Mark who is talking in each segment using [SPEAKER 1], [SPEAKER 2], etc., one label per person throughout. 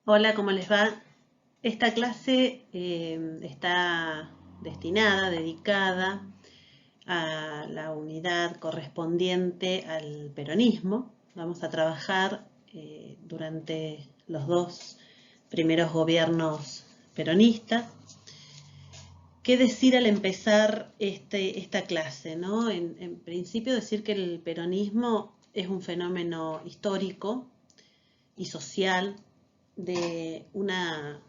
[SPEAKER 1] Hola, ¿cómo les va? Esta clase está destinada, dedicada a la unidad correspondiente al peronismo. Vamos a trabajar durante los dos primeros gobiernos peronistas. ¿Qué decir al empezar esta clase, ¿no? En principio decir que el peronismo es un fenómeno histórico y social de una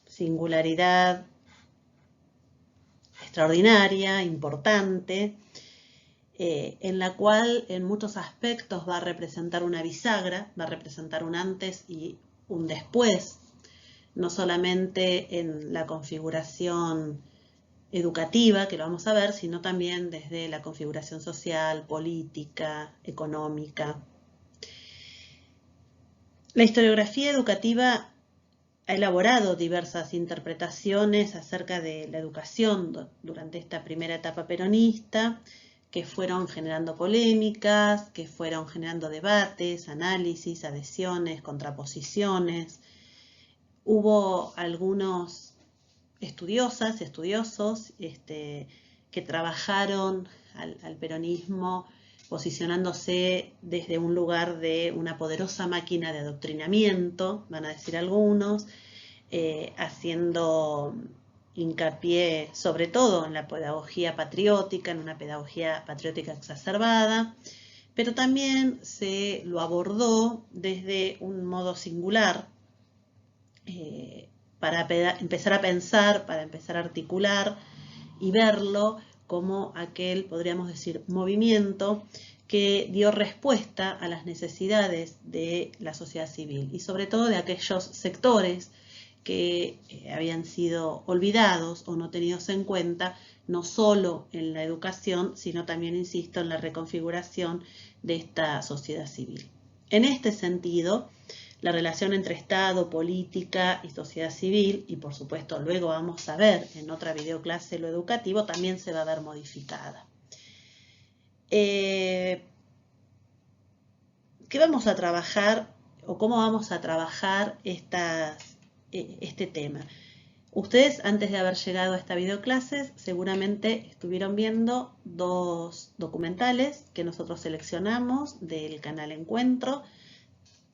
[SPEAKER 1] singularidad extraordinaria, importante, en la cual en muchos aspectos va a representar una bisagra, va a representar un antes y un después, no solamente en la configuración educativa, que lo vamos a ver, sino también desde la configuración social, política, económica. La historiografía educativa ha elaborado diversas interpretaciones acerca de la educación durante esta primera etapa peronista, que fueron generando polémicas, que fueron generando debates, análisis, adhesiones, contraposiciones. Hubo algunos estudiosos, que trabajaron al peronismo posicionándose desde un lugar de una poderosa máquina de adoctrinamiento, van a decir algunos, haciendo hincapié sobre todo en la pedagogía patriótica, en una pedagogía patriótica exacerbada, pero también se lo abordó desde un modo singular, para empezar a pensar, para empezar a articular y verlo como aquel, podríamos decir, movimiento que dio respuesta a las necesidades de la sociedad civil y sobre todo de aquellos sectores que habían sido olvidados o no tenidos en cuenta, no solo en la educación, sino también, insisto, en la reconfiguración de esta sociedad civil. En este sentido, la relación entre Estado, política y sociedad civil, y por supuesto luego vamos a ver en otra videoclase lo educativo, también se va a ver modificada. ¿Qué vamos a trabajar o cómo vamos a trabajar este tema? Ustedes, antes de haber llegado a esta videoclase, seguramente estuvieron viendo dos documentales que nosotros seleccionamos del canal Encuentro,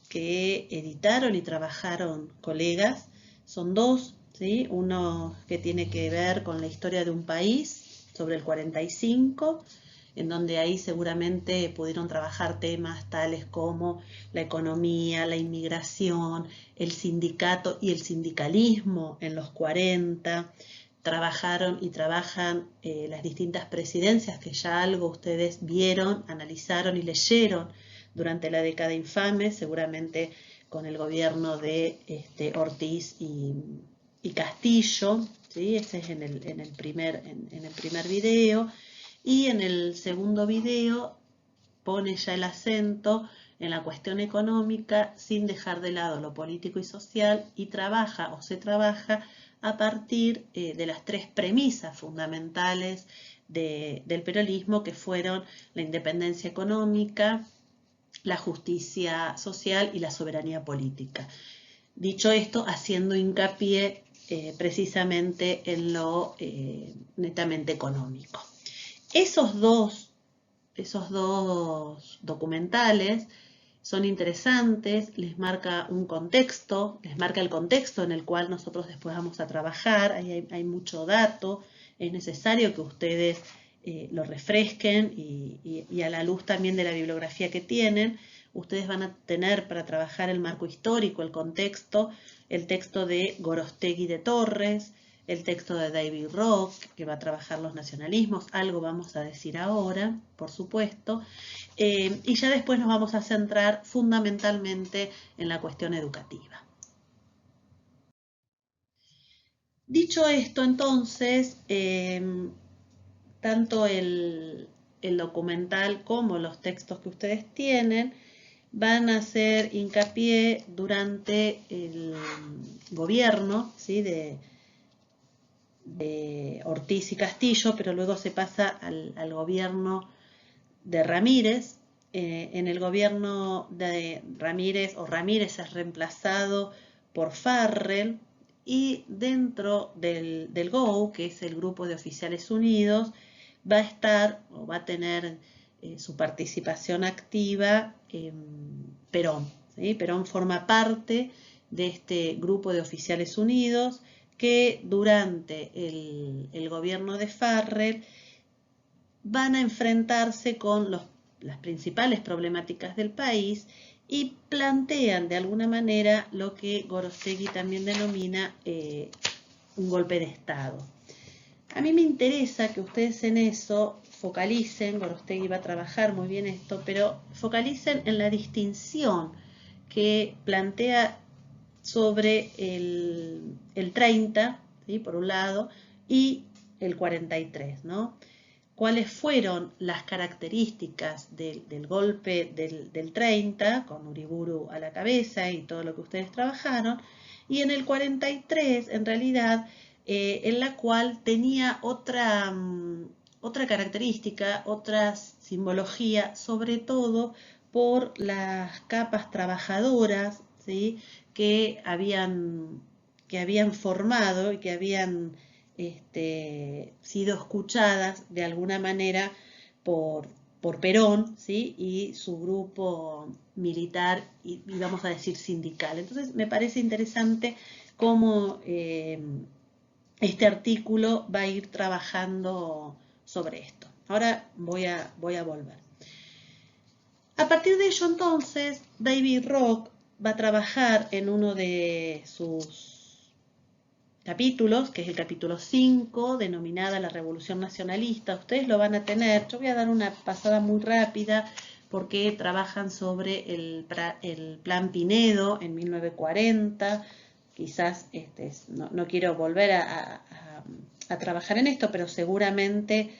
[SPEAKER 1] que editaron y trabajaron colegas. Son dos, ¿sí? Uno que tiene que ver con la historia de un país sobre el 45, en donde ahí seguramente pudieron trabajar temas tales como la economía, la inmigración, el sindicato y el sindicalismo en los 40. Trabajaron y trabajan las distintas presidencias que ya algo ustedes vieron, analizaron y leyeron durante la década infame, seguramente con el gobierno de Ortiz y Castillo, ¿sí? Este es en el primer video. Y en el segundo video pone ya el acento en la cuestión económica sin dejar de lado lo político y social, y trabaja o se trabaja a partir de las tres premisas fundamentales del peronismo, que fueron la independencia económica, la justicia social y la soberanía política. Dicho esto, haciendo hincapié precisamente en lo netamente económico. Esos dos documentales son interesantes, les marca un contexto, les marca el contexto en el cual nosotros después vamos a trabajar, ahí hay mucho dato, es necesario que ustedes lo refresquen y a la luz también de la bibliografía que tienen, ustedes van a tener para trabajar el marco histórico, el texto de Gorostegui de Torres, el texto de David Rock, que va a trabajar los nacionalismos, algo vamos a decir ahora, por supuesto, y ya después nos vamos a centrar fundamentalmente en la cuestión educativa. Dicho esto, entonces, tanto el documental como los textos que ustedes tienen van a hacer hincapié durante el gobierno, ¿sí? de Ortiz y Castillo, pero luego se pasa al gobierno de Ramírez. En el gobierno de Ramírez, o Ramírez es reemplazado por Farrell, y dentro del GO, que es el Grupo de Oficiales Unidos, va a estar o va a tener su participación activa Perón. ¿Sí? Perón forma parte de este Grupo de Oficiales Unidos que durante el gobierno de Farrell van a enfrentarse con las principales problemáticas del país y plantean de alguna manera lo que Gorostegui también denomina un golpe de Estado. A mí me interesa que ustedes en eso focalicen, Gorostegui va a trabajar muy bien esto, pero focalicen en la distinción que plantea sobre el 30, ¿sí? Por un lado, y el 43, ¿no? ¿Cuáles fueron las características del golpe del 30, con Uriburu a la cabeza y todo lo que ustedes trabajaron? Y en el 43, en realidad, en la cual tenía otra característica, otra simbología, sobre todo por las capas trabajadoras, ¿sí? que habían formado y que habían sido escuchadas de alguna manera por Perón, ¿sí? Y su grupo militar y vamos a decir sindical. Entonces me parece interesante cómo este artículo va a ir trabajando sobre esto. Ahora voy a volver. A partir de ello entonces, David Rock va a trabajar en uno de sus capítulos, que es el capítulo 5, denominada La Revolución Nacionalista. Ustedes lo van a tener, yo voy a dar una pasada muy rápida porque trabajan sobre el Plan Pinedo en 1940. Quizás no quiero volver a trabajar en esto, pero seguramente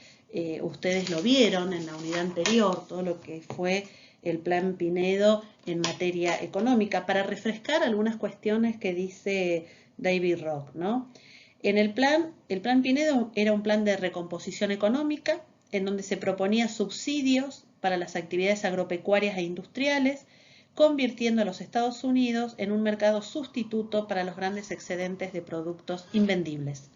[SPEAKER 1] ustedes lo vieron en la unidad anterior, todo lo que fue el Plan Pinedo en materia económica, para refrescar algunas cuestiones que dice David Rock, ¿no? El plan Pinedo era un plan de recomposición económica en donde se proponía subsidios para las actividades agropecuarias e industriales, convirtiendo a los Estados Unidos en un mercado sustituto para los grandes excedentes de productos invendibles.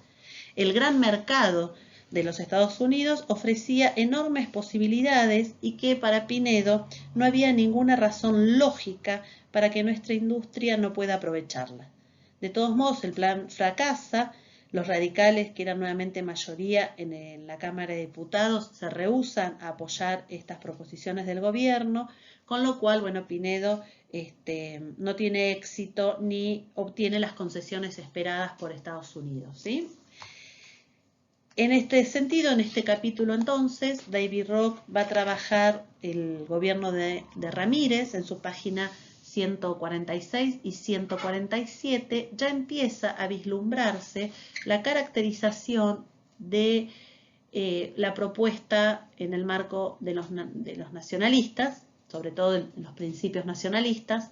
[SPEAKER 1] El gran mercado de los Estados Unidos ofrecía enormes posibilidades y que para Pinedo no había ninguna razón lógica para que nuestra industria no pueda aprovecharla. De todos modos, el plan fracasa. Los radicales, que eran nuevamente mayoría en la Cámara de Diputados, se rehúsan a apoyar estas proposiciones del gobierno, con lo cual, bueno, Pinedo no tiene éxito ni obtiene las concesiones esperadas por Estados Unidos, ¿sí? En este sentido, en este capítulo entonces, David Rock va a trabajar el gobierno de Ramírez en su página 146 y 147, ya empieza a vislumbrarse la caracterización de la propuesta en el marco de los nacionalistas, sobre todo en los principios nacionalistas,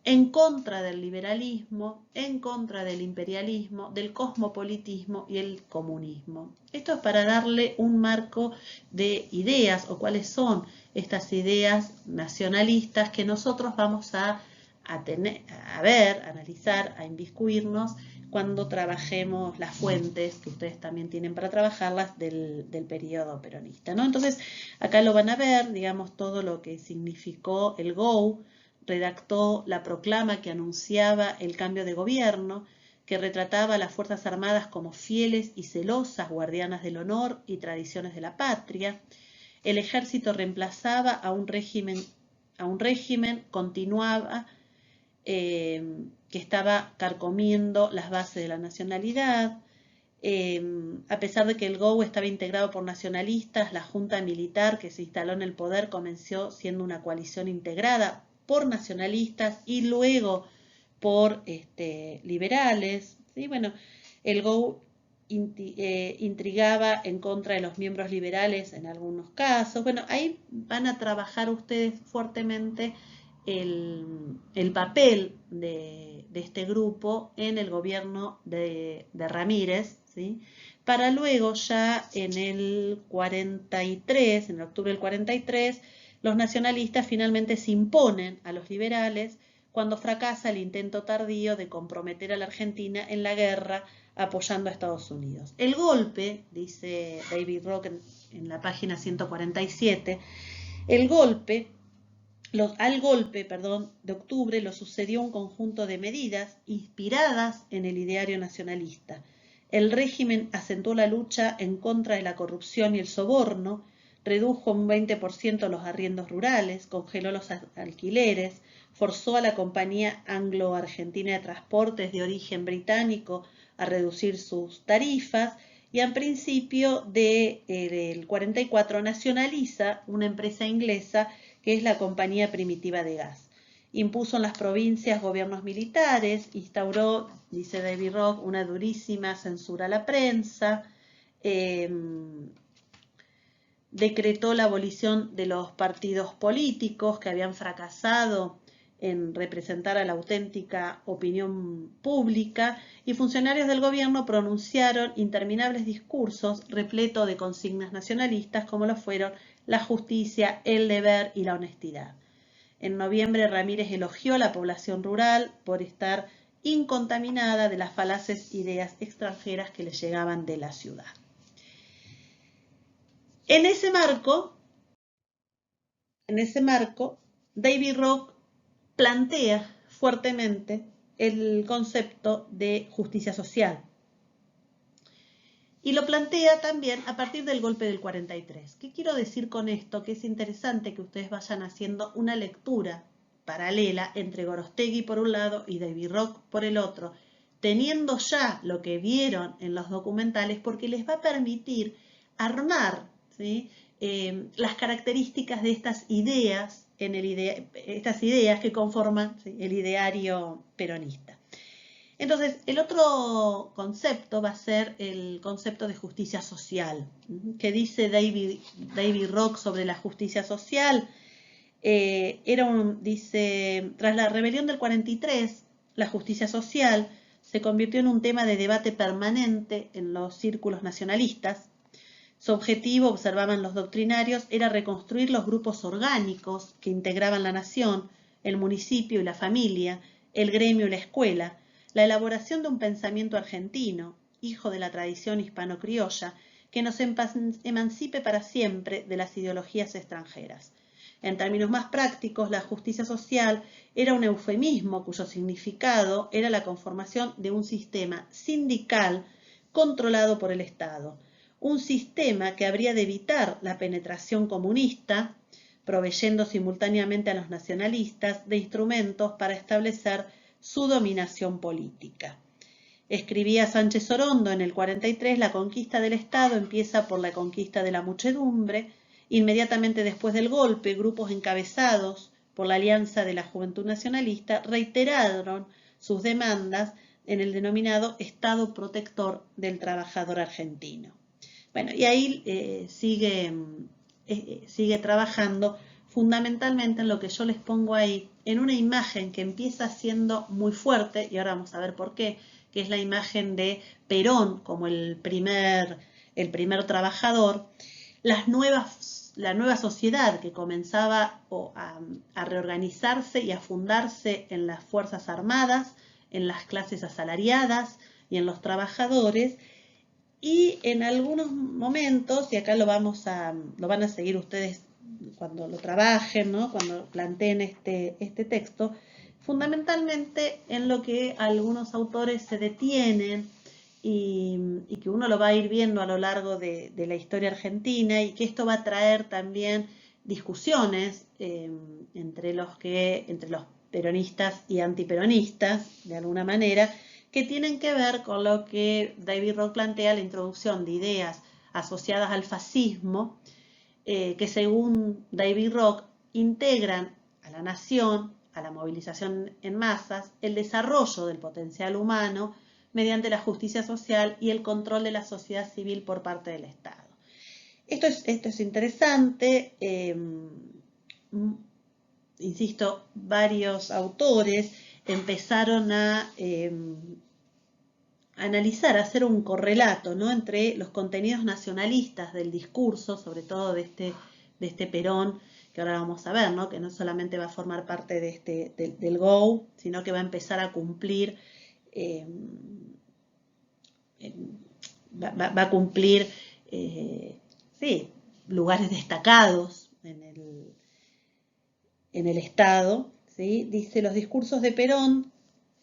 [SPEAKER 1] en contra del liberalismo, en contra del imperialismo, del cosmopolitismo y el comunismo. Esto es para darle un marco de ideas o cuáles son estas ideas nacionalistas que nosotros vamos a ver, a analizar, a inviscuirnos cuando trabajemos las fuentes que ustedes también tienen para trabajarlas del periodo peronista, ¿no? Entonces, acá lo van a ver, digamos, todo lo que significó el GO. Redactó la proclama que anunciaba el cambio de gobierno, que retrataba a las Fuerzas Armadas como fieles y celosas guardianas del honor y tradiciones de la patria. El ejército reemplazaba a un régimen continuaba que estaba carcomiendo las bases de la nacionalidad. A pesar de que el GO estaba integrado por nacionalistas, la junta militar que se instaló en el poder comenzó siendo una coalición integrada por nacionalistas y luego por liberales. ¿Sí? Bueno, el GO intrigaba en contra de los miembros liberales en algunos casos. Bueno, ahí van a trabajar ustedes fuertemente el papel de este grupo en el gobierno de Ramírez, ¿sí? Para luego ya en el 43, en octubre del 43, los nacionalistas finalmente se imponen a los liberales cuando fracasa el intento tardío de comprometer a la Argentina en la guerra apoyando a Estados Unidos. El golpe, dice David Rock en la página 147, al golpe de octubre lo sucedió un conjunto de medidas inspiradas en el ideario nacionalista. El régimen acentuó la lucha en contra de la corrupción y el soborno, redujo un 20% los arriendos rurales, congeló los alquileres, forzó a la Compañía Anglo-Argentina de Transportes de origen británico a reducir sus tarifas y en principio del 44 nacionaliza una empresa inglesa que es la Compañía Primitiva de Gas. Impuso en las provincias gobiernos militares, instauró, dice David Rock, una durísima censura a la prensa, decretó la abolición de los partidos políticos que habían fracasado en representar a la auténtica opinión pública y funcionarios del gobierno pronunciaron interminables discursos repletos de consignas nacionalistas como lo fueron la justicia, el deber y la honestidad. En noviembre Ramírez elogió a la población rural por estar incontaminada de las falaces ideas extranjeras que le llegaban de la ciudad. En ese marco, David Rock plantea fuertemente el concepto de justicia social. Y lo plantea también a partir del golpe del 43. ¿Qué quiero decir con esto? Que es interesante que ustedes vayan haciendo una lectura paralela entre Gorostegui por un lado y David Rock por el otro, teniendo ya lo que vieron en los documentales, porque les va a permitir armar, ¿sí?, las características de estas ideas, estas ideas que conforman, ¿sí?, el ideario peronista. Entonces, el otro concepto va a ser el concepto de justicia social. ¿Qué dice David Rock sobre la justicia social? Dice, tras la rebelión del 43, la justicia social se convirtió en un tema de debate permanente en los círculos nacionalistas. Su objetivo, observaban los doctrinarios, era reconstruir los grupos orgánicos que integraban la nación, el municipio y la familia, el gremio y la escuela, la elaboración de un pensamiento argentino, hijo de la tradición hispano-criolla, que nos emancipe para siempre de las ideologías extranjeras. En términos más prácticos, la justicia social era un eufemismo cuyo significado era la conformación de un sistema sindical controlado por el Estado, un sistema que habría de evitar la penetración comunista, proveyendo simultáneamente a los nacionalistas de instrumentos para establecer su dominación política. Escribía Sánchez Orondo en el 43, la conquista del Estado empieza por la conquista de la muchedumbre. Inmediatamente después del golpe, grupos encabezados por la Alianza de la Juventud Nacionalista reiteraron sus demandas en el denominado Estado Protector del Trabajador Argentino. Bueno, y ahí sigue trabajando fundamentalmente en lo que yo les pongo ahí, en una imagen que empieza siendo muy fuerte, y ahora vamos a ver por qué, que es la imagen de Perón como el primer trabajador, la nueva sociedad que comenzaba a reorganizarse y a fundarse en las Fuerzas Armadas, en las clases asalariadas y en los trabajadores. Y en algunos momentos, y acá lo van a seguir ustedes cuando lo trabajen, ¿no?, cuando planteen este texto, fundamentalmente en lo que algunos autores se detienen y que uno lo va a ir viendo a lo largo de la historia argentina, y que esto va a traer también discusiones entre los peronistas y antiperonistas, de alguna manera, que tienen que ver con lo que David Rock plantea, la introducción de ideas asociadas al fascismo, que según David Rock integran a la nación, a la movilización en masas, el desarrollo del potencial humano mediante la justicia social y el control de la sociedad civil por parte del Estado. Esto es interesante. Insisto, varios autores empezaron a analizar, a hacer un correlato, ¿no?, entre los contenidos nacionalistas del discurso, sobre todo de este Perón, que ahora vamos a ver, ¿no? Que no solamente va a formar parte de del GO, sino que va a empezar a cumplir, va a cumplir, sí, lugares destacados en el Estado, ¿sí? Dice, los discursos de Perón,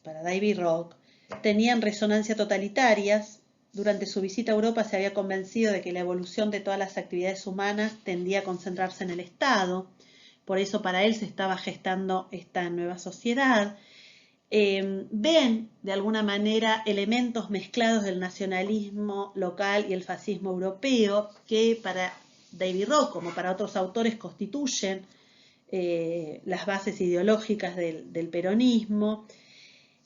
[SPEAKER 1] para David Rock, tenían resonancia totalitarias. Durante su visita a Europa se había convencido de que la evolución de todas las actividades humanas tendía a concentrarse en el Estado. Por eso para él se estaba gestando esta nueva sociedad. Ven de alguna manera elementos mezclados del nacionalismo local y el fascismo europeo que para David Rock, como para otros autores, constituyen las bases ideológicas del peronismo,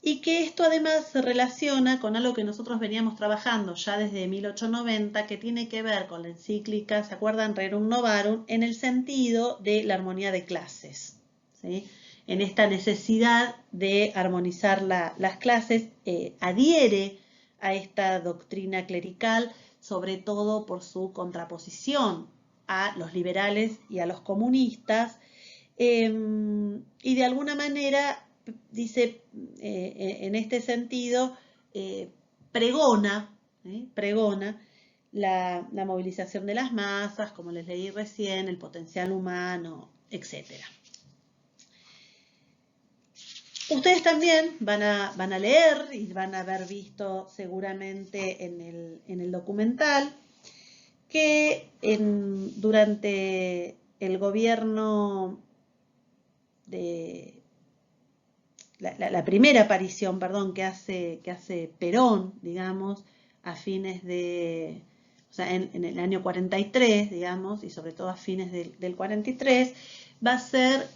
[SPEAKER 1] y que esto además se relaciona con algo que nosotros veníamos trabajando ya desde 1890, que tiene que ver con la encíclica, ¿se acuerdan? Rerum Novarum, en el sentido de la armonía de clases, ¿sí? En esta necesidad de armonizar las clases, adhiere a esta doctrina clerical, sobre todo por su contraposición a los liberales y a los comunistas, y de alguna manera dice, en este sentido, pregona la movilización de las masas, como les leí recién, el potencial humano, etc. Ustedes también van a leer y van a haber visto seguramente en el documental que durante el gobierno de la primera aparición, perdón, que hace Perón, digamos, a fines de, o sea, en el año 43, digamos, y sobre todo a fines del 43, va a ser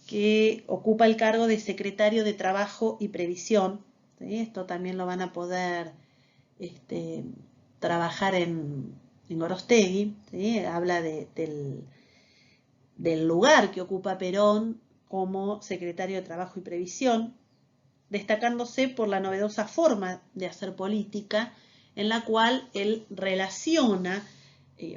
[SPEAKER 1] que ocupa el cargo de secretario de Trabajo y Previsión, ¿sí? Esto también lo van a poder trabajar en Gorostegui, ¿sí? Habla del lugar que ocupa Perón como secretario de Trabajo y Previsión, destacándose por la novedosa forma de hacer política en la cual él relaciona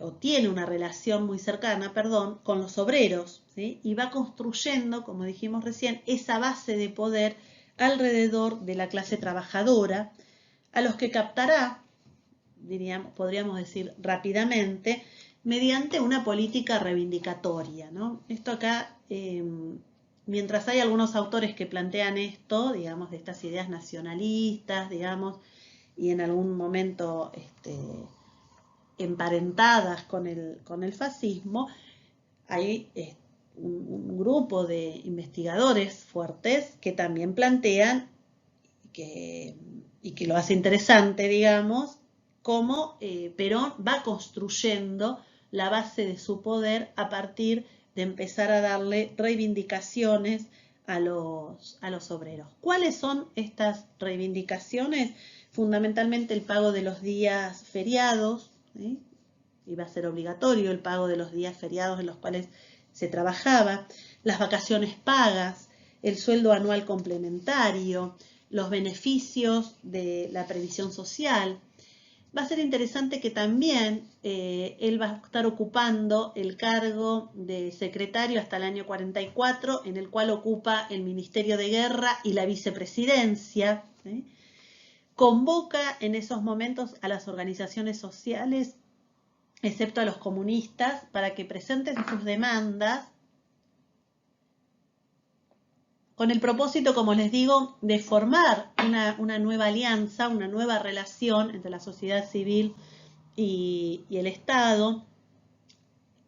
[SPEAKER 1] o tiene una relación muy cercana, perdón, con los obreros, ¿sí? Y va construyendo, como dijimos recién, esa base de poder alrededor de la clase trabajadora, a los que captará, podríamos decir rápidamente, mediante una política reivindicatoria, ¿no? Esto acá, mientras hay algunos autores que plantean esto, digamos, de estas ideas nacionalistas, digamos, y en algún momento emparentadas con el fascismo, hay un grupo de investigadores fuertes que también plantean y que lo hace interesante, digamos, cómo Perón va construyendo la base de su poder a partir de empezar a darle reivindicaciones a los obreros. ¿Cuáles son estas reivindicaciones? Fundamentalmente el pago de los días feriados, ¿sí? Iba a ser obligatorio el pago de los días feriados en los cuales se trabajaba, las vacaciones pagas, el sueldo anual complementario, los beneficios de la previsión social. Va a ser interesante que también él va a estar ocupando el cargo de secretario hasta el año 44, en el cual ocupa el Ministerio de Guerra y la vicepresidencia, ¿sí? Convoca en esos momentos a las organizaciones sociales, excepto a los comunistas, para que presenten sus demandas, con el propósito, como les digo, de formar una nueva alianza, una nueva relación entre la sociedad civil y el Estado.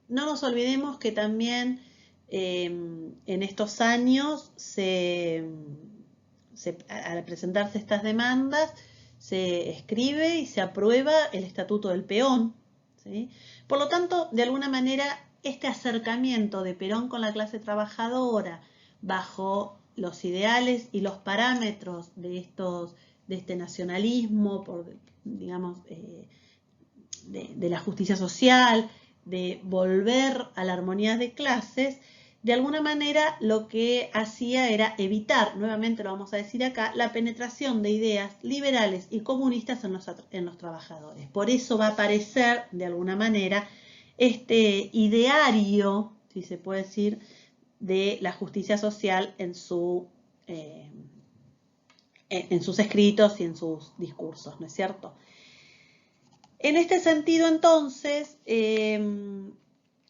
[SPEAKER 1] No nos olvidemos que también en estos años, al presentarse estas demandas, se escribe y se aprueba el Estatuto del Peón, ¿sí? Por lo tanto, de alguna manera, este acercamiento de Perón con la clase trabajadora, bajo los ideales y los parámetros de este nacionalismo, digamos, de la justicia social, de volver a la armonía de clases, de alguna manera lo que hacía era evitar, nuevamente lo vamos a decir acá, la penetración de ideas liberales y comunistas en los trabajadores. Por eso va a aparecer, de alguna manera, este ideario, si se puede decir, de la justicia social en sus escritos y en sus discursos, ¿no es cierto? En este sentido, entonces,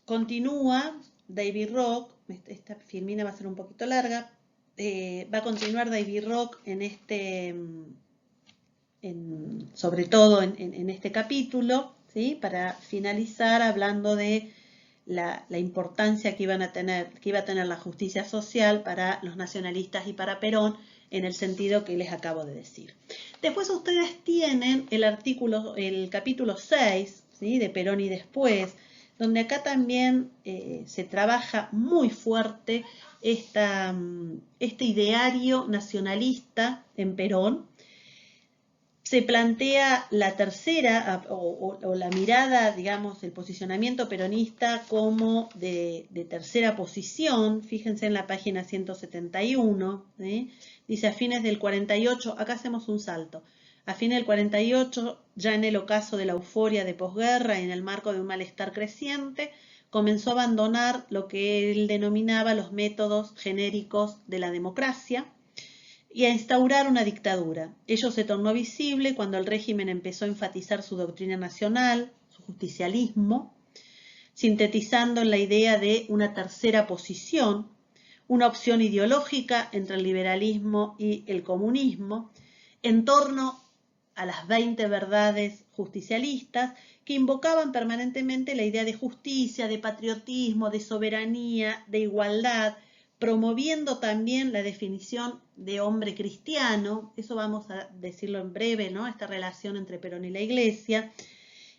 [SPEAKER 1] continúa David Rock, esta filmina va a ser un poquito larga, va a continuar David Rock sobre todo en este capítulo, ¿sí? Para finalizar hablando de la importancia que iba a tener la justicia social para los nacionalistas y para Perón, en el sentido que les acabo de decir. Después ustedes tienen el capítulo 6, ¿sí? De Perón y después, donde acá también se trabaja muy fuerte este ideario nacionalista en Perón. Se plantea la tercera o la mirada, digamos, el posicionamiento peronista como de tercera posición. Fíjense en la página 171, ¿sí? Dice a fines del 48, acá hacemos un salto. A fines del 48, ya en el ocaso de la euforia de posguerra y en el marco de un malestar creciente, comenzó a abandonar lo que él denominaba los métodos genéricos de la democracia y a instaurar una dictadura. Ello se tornó visible cuando el régimen empezó a enfatizar su doctrina nacional, su justicialismo, sintetizando en la idea de una tercera posición, una opción ideológica entre el liberalismo y el comunismo, en torno a las 20 verdades justicialistas que invocaban permanentemente la idea de justicia, de patriotismo, de soberanía, de igualdad, promoviendo también la definición de hombre cristiano, eso vamos a decirlo en breve, ¿no? Esta relación entre Perón y la Iglesia,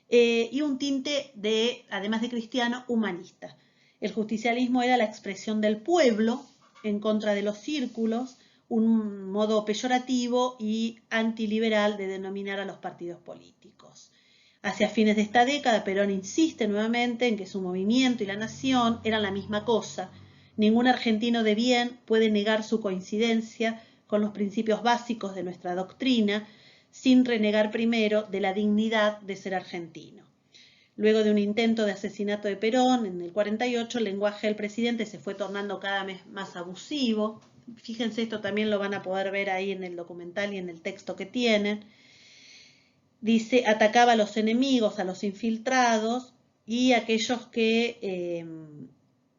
[SPEAKER 1] y un tinte de, además de cristiano, humanista. El justicialismo era la expresión del pueblo en contra de los círculos, un modo peyorativo y antiliberal de denominar a los partidos políticos. Hacia fines de esta década, Perón insiste nuevamente en que su movimiento y la nación eran la misma cosa. Ningún argentino de bien puede negar su coincidencia con los principios básicos de nuestra doctrina, sin renegar primero de la dignidad de ser argentino. Luego de un intento de asesinato de Perón en el 48, el lenguaje del presidente se fue tornando cada vez más abusivo. Fíjense, esto también lo van a poder ver ahí en el documental y en el texto que tienen. Dice, atacaba a los enemigos, a los infiltrados y a aquellos que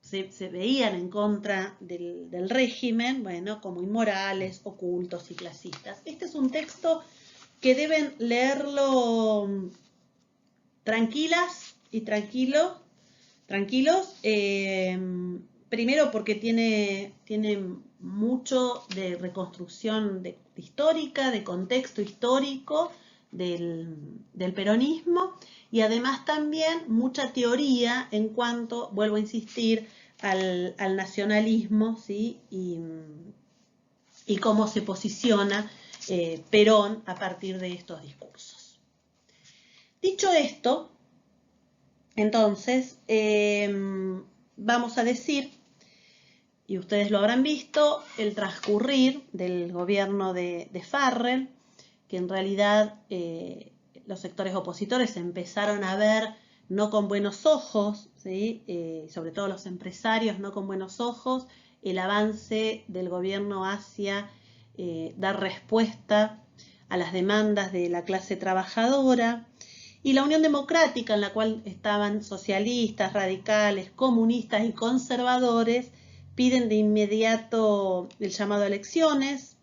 [SPEAKER 1] se veían en contra del régimen, bueno, como inmorales, ocultos y clasistas. Este es un texto que deben leerlo tranquilas y tranquilos, primero porque tiene mucho de reconstrucción histórica, de contexto histórico del peronismo y además también mucha teoría en cuanto, vuelvo a insistir, al nacionalismo, ¿sí? Y cómo se posiciona Perón a partir de estos discursos. Dicho esto, entonces, vamos a decir, y ustedes lo habrán visto, el transcurrir del gobierno de Farrell, que en realidad los sectores opositores empezaron a ver no con buenos ojos, ¿sí? Sobre todo los empresarios, no con buenos ojos, el avance del gobierno hacia dar respuesta a las demandas de la clase trabajadora, y la Unión Democrática, en la cual estaban socialistas, radicales, comunistas y conservadores, piden de inmediato el llamado a elecciones.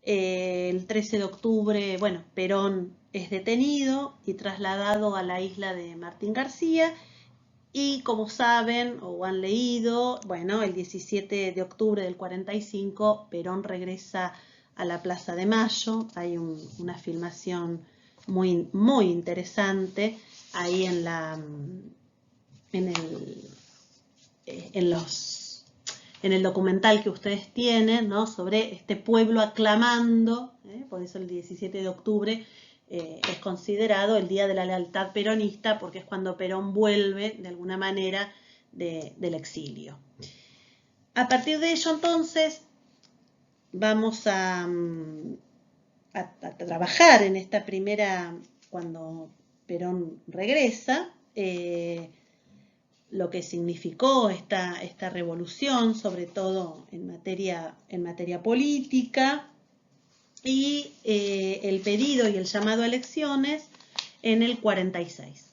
[SPEAKER 1] El 13 de octubre, bueno, Perón es detenido y trasladado a la isla de Martín García. Y como saben o han leído, bueno, el 17 de octubre del 45, Perón regresa a la Plaza de Mayo. Hay una filmación muy, muy interesante ahí en el documental que ustedes tienen, ¿no? Sobre este pueblo aclamando, por eso el 17 de octubre es considerado el Día de la Lealtad Peronista, porque es cuando Perón vuelve, de alguna manera, del exilio. A partir de ello, entonces, vamos a trabajar en esta primera, cuando Perón regresa, lo que significó esta revolución, sobre todo en materia política, y el pedido y el llamado a elecciones en el 46.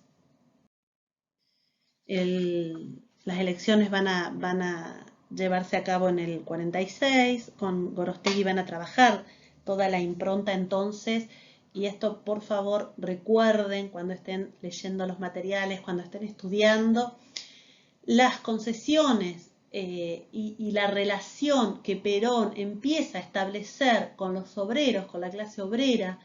[SPEAKER 1] Las elecciones van a llevarse a cabo en el 46, con Gorostegui van a trabajar toda la impronta entonces, y esto por favor recuerden cuando estén leyendo los materiales, cuando estén estudiando, las concesiones y la relación que Perón empieza a establecer con los obreros, con la clase obrera,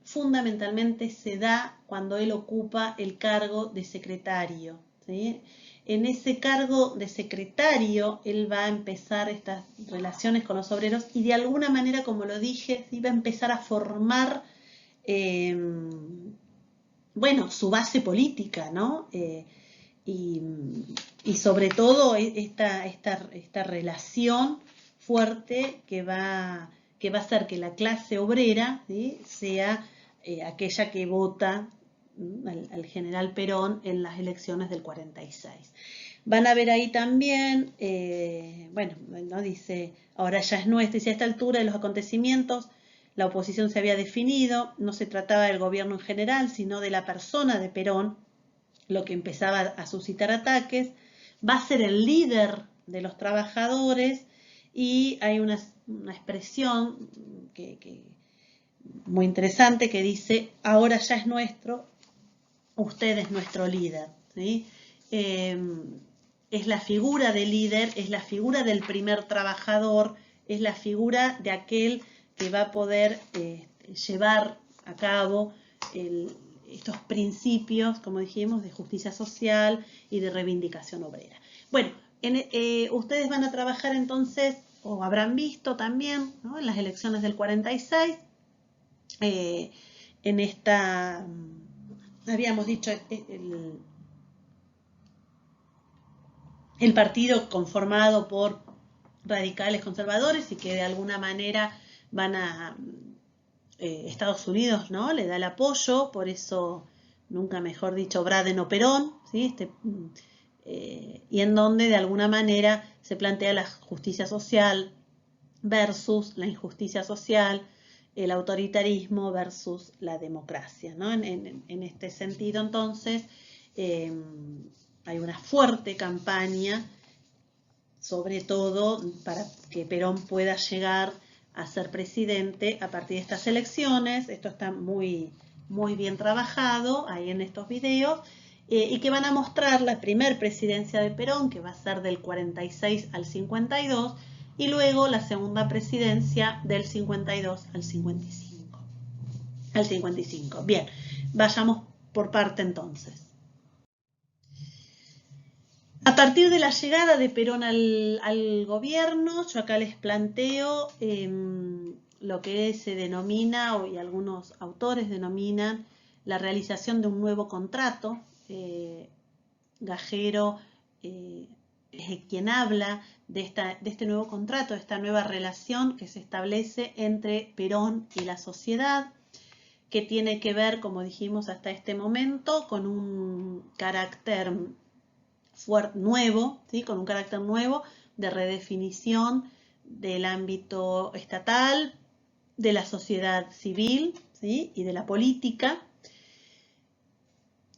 [SPEAKER 1] fundamentalmente se da cuando él ocupa el cargo de secretario, ¿sí? En ese cargo de secretario él va a empezar estas relaciones con los obreros y de alguna manera, como lo dije, ¿sí? Va a empezar a formar bueno, su base política, ¿no? Y sobre todo esta relación fuerte que va a hacer que la clase obrera, ¿sí? sea aquella que vota al general Perón en las elecciones del 46. Van a ver ahí también, bueno, ¿no? Dice, ahora ya es nuestra, y si a esta altura de los acontecimientos la oposición se había definido, no se trataba del gobierno en general, sino de la persona de Perón, lo que empezaba a suscitar ataques, va a ser el líder de los trabajadores y hay una expresión muy interesante que dice, ahora ya es nuestro, usted es nuestro líder, ¿sí? Es la figura del líder, es la figura del primer trabajador, es la figura de aquel que va a poder llevar a cabo estos principios, como dijimos, de justicia social y de reivindicación obrera. Bueno, ustedes van a trabajar entonces, o habrán visto también, ¿no? En las elecciones del 46, en esta, habíamos dicho, el partido conformado por radicales conservadores y que de alguna manera van a Estados Unidos, ¿no? Le da el apoyo, por eso, nunca mejor dicho, Braden o Perón, ¿sí? Y en donde de alguna manera se plantea la justicia social versus la injusticia social, el autoritarismo versus la democracia, ¿no? En este sentido, entonces, hay una fuerte campaña, sobre todo para que Perón pueda llegar a ser presidente a partir de estas elecciones. Esto está muy bien trabajado ahí en estos videos, y que van a mostrar la primer presidencia de Perón, que va a ser del 46 al 52, y luego la segunda presidencia del 52 al 55. Bien, vayamos por parte entonces. A partir de la llegada de Perón al gobierno, yo acá les planteo lo que se denomina, y algunos autores denominan, la realización de un nuevo contrato. Gajero es quien habla de este nuevo contrato, de esta nueva relación que se establece entre Perón y la sociedad, que tiene que ver, como dijimos hasta este momento, con un carácter nuevo, ¿sí? Con un carácter nuevo de redefinición del ámbito estatal, de la sociedad civil, ¿sí? Y de la política.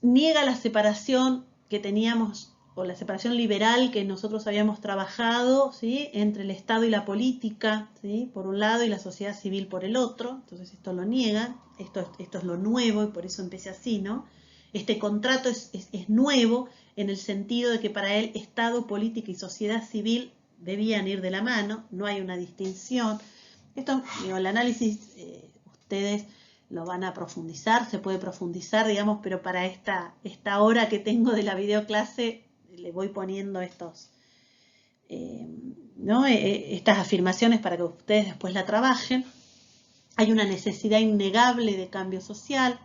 [SPEAKER 1] Niega la separación que teníamos, o la separación liberal que nosotros habíamos trabajado, ¿sí? Entre el Estado y la política, ¿sí? Por un lado, y la sociedad civil por el otro. Entonces esto lo niegan, esto es lo nuevo, y por eso empecé así, ¿no? Este contrato es nuevo en el sentido de que para él Estado, política y sociedad civil debían ir de la mano, no hay una distinción. Esto, digo, el análisis, ustedes lo van a profundizar, se puede profundizar, digamos, pero para esta hora que tengo de la videoclase le voy poniendo ¿no? Estas afirmaciones para que ustedes después la trabajen. Hay una necesidad innegable de cambio social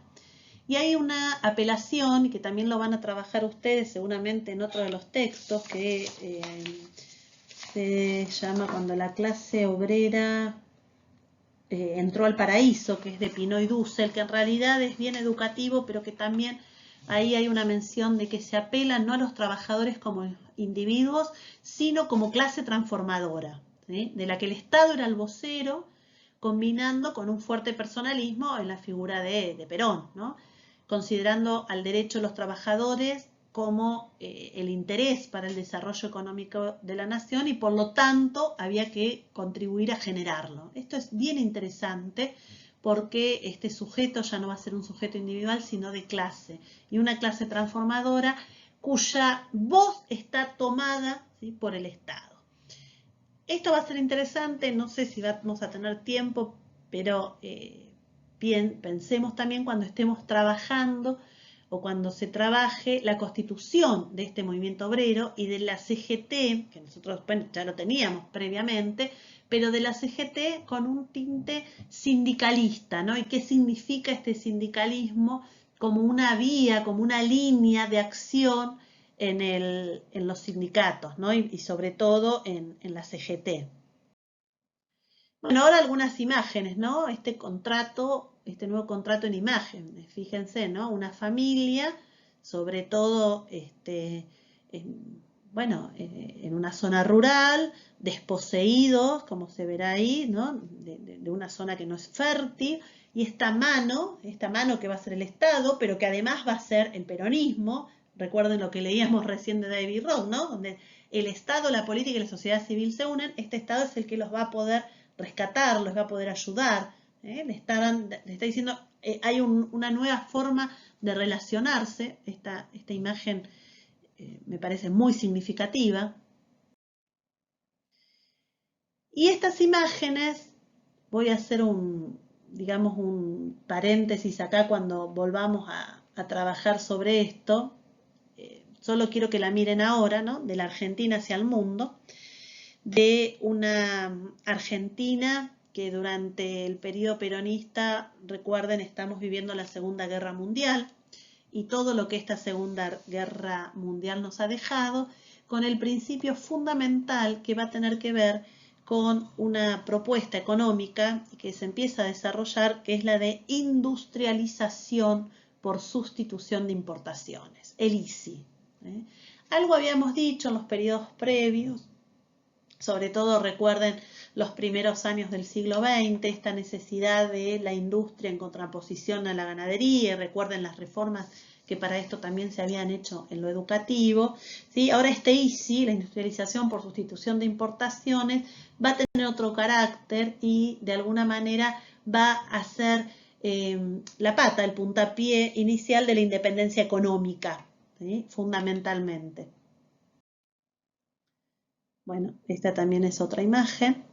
[SPEAKER 1] y hay una apelación, que también lo van a trabajar ustedes seguramente en otro de los textos, que se llama Cuando la clase obrera entró al paraíso, que es de Pinoy Dussel, que en realidad es bien educativo, pero que también ahí hay una mención de que se apela no a los trabajadores como individuos, sino como clase transformadora, ¿sí? De la que el Estado era el vocero, combinando con un fuerte personalismo en la figura de Perón, ¿no? Considerando al derecho de los trabajadores como el interés para el desarrollo económico de la nación y por lo tanto había que contribuir a generarlo. Esto es bien interesante porque este sujeto ya no va a ser un sujeto individual sino de clase y una clase transformadora cuya voz está tomada, ¿sí?, por el Estado. Esto va a ser interesante, no sé si vamos a tener tiempo, pero bien, pensemos también cuando estemos trabajando o cuando se trabaje la constitución de este movimiento obrero y de la CGT, que nosotros bueno, ya lo teníamos previamente, pero de la CGT con un tinte sindicalista, ¿no? ¿Y qué significa este sindicalismo como una vía, como una línea de acción en los sindicatos, ¿no? Y sobre todo en la CGT? Bueno, ahora algunas imágenes, ¿no? Este contrato, este nuevo contrato en imágenes, fíjense, ¿no? Una familia, sobre todo, bueno, en una zona rural, desposeídos, como se verá ahí, ¿no? De una zona que no es fértil, y esta mano que va a ser el Estado, pero que además va a ser el peronismo, recuerden lo que leíamos recién de David Roth, ¿no? Donde el Estado, la política y la sociedad civil se unen, este Estado es el que los va a poder rescatar, los va a poder ayudar. Le está diciendo, hay una nueva forma de relacionarse. Esta imagen me parece muy significativa. Y estas imágenes, voy a hacer digamos, un paréntesis acá cuando volvamos a trabajar sobre esto. Solo quiero que la miren ahora, ¿no? De la Argentina hacia el mundo, de una Argentina que durante el periodo peronista, recuerden, estamos viviendo la Segunda Guerra Mundial y todo lo que esta Segunda Guerra Mundial nos ha dejado, con el principio fundamental que va a tener que ver con una propuesta económica que se empieza a desarrollar, que es la de industrialización por sustitución de importaciones, el ISI. Algo habíamos dicho en los periodos previos, sobre todo recuerden los primeros años del siglo XX, esta necesidad de la industria en contraposición a la ganadería, recuerden las reformas que para esto también se habían hecho en lo educativo, ¿sí? Ahora este ISI, la industrialización por sustitución de importaciones, va a tener otro carácter y de alguna manera va a ser la pata, el puntapié inicial de la independencia económica, ¿sí? Fundamentalmente. Bueno, esta también es otra imagen.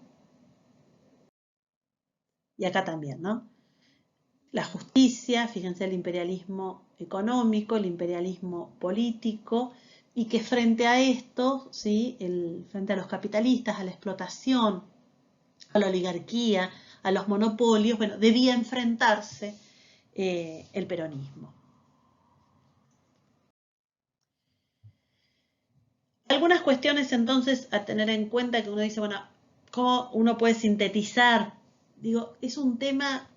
[SPEAKER 1] Y acá también, ¿no? La justicia, fíjense el imperialismo económico, el imperialismo político, y que frente a esto, ¿sí? Frente a los capitalistas, a la explotación, a la oligarquía, a los monopolios, bueno, debía enfrentarse el peronismo. Algunas cuestiones entonces a tener en cuenta que uno dice, bueno, ¿cómo uno puede sintetizar? Digo, es un tema,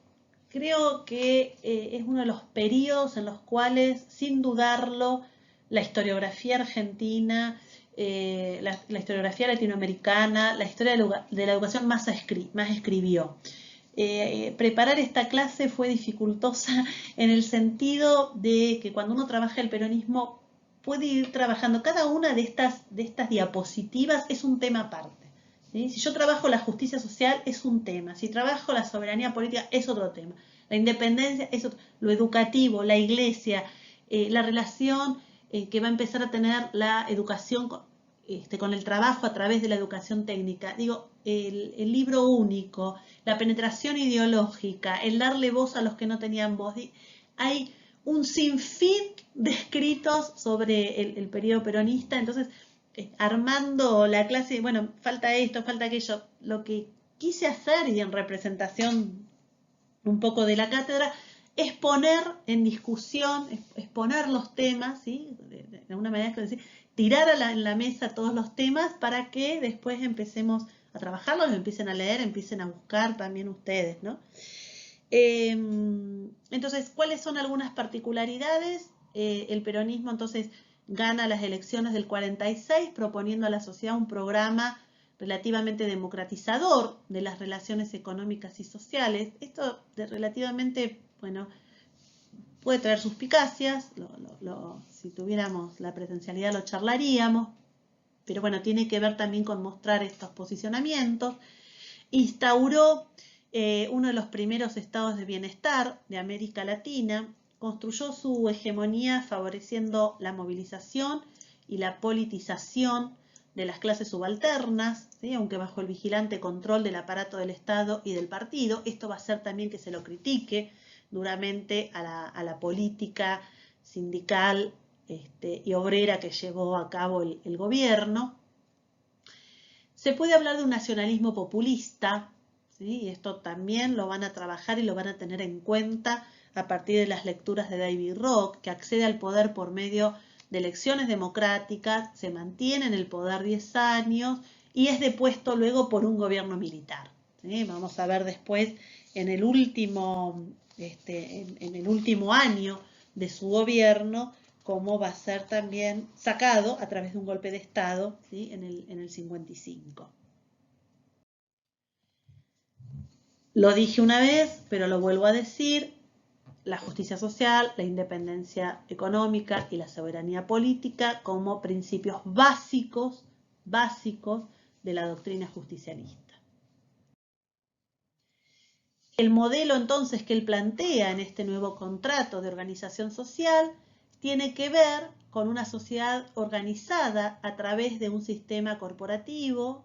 [SPEAKER 1] creo que es uno de los periodos en los cuales, sin dudarlo, la historiografía argentina, la historiografía latinoamericana, la historia de la educación más escribió. Preparar esta clase fue dificultosa en el sentido de que cuando uno trabaja el peronismo puede ir trabajando, cada una de estas diapositivas es un tema aparte. ¿Sí? Si yo trabajo la justicia social es un tema, si trabajo la soberanía política es otro tema, la independencia es otro, lo educativo, la iglesia, la relación que va a empezar a tener la educación con el trabajo a través de la educación técnica. Digo, el libro único, la penetración ideológica, el darle voz a los que no tenían voz. Hay un sinfín de escritos sobre el periodo peronista, entonces armando la clase, bueno, falta esto, falta aquello. Lo que quise hacer, y en representación un poco de la cátedra, es poner en discusión, exponer los temas, ¿sí? De alguna manera es decir, tirar en la mesa todos los temas para que después empecemos a trabajarlos, empiecen a leer, empiecen a buscar también ustedes, ¿no? Entonces, ¿cuáles son algunas particularidades? el peronismo entonces gana las elecciones del 46 proponiendo a la sociedad un programa relativamente democratizador de las relaciones económicas y sociales. Esto de relativamente, bueno, puede traer suspicacias, si tuviéramos la presencialidad lo charlaríamos, pero bueno, tiene que ver también con mostrar estos posicionamientos. Instauró uno de los primeros estados de bienestar de América Latina, construyó su hegemonía favoreciendo la movilización y la politización de las clases subalternas, ¿sí? Aunque bajo el vigilante control del aparato del Estado y del partido. Esto va a hacer también que se lo critique duramente a la política sindical y obrera que llevó a cabo el gobierno. Se puede hablar de un nacionalismo populista, ¿sí? Y esto también lo van a trabajar y lo van a tener en cuenta a partir de las lecturas de David Rock, que accede al poder por medio de elecciones democráticas, se mantiene en el poder 10 años y es depuesto luego por un gobierno militar, ¿sí? Vamos a ver después en el último año de su gobierno cómo va a ser también sacado a través de un golpe de Estado, ¿sí? en el 55. Lo dije una vez, pero lo vuelvo a decir, la justicia social, la independencia económica y la soberanía política como principios básicos de la doctrina justicialista. El modelo entonces que él plantea en este nuevo contrato de organización social tiene que ver con una sociedad organizada a través de un sistema corporativo,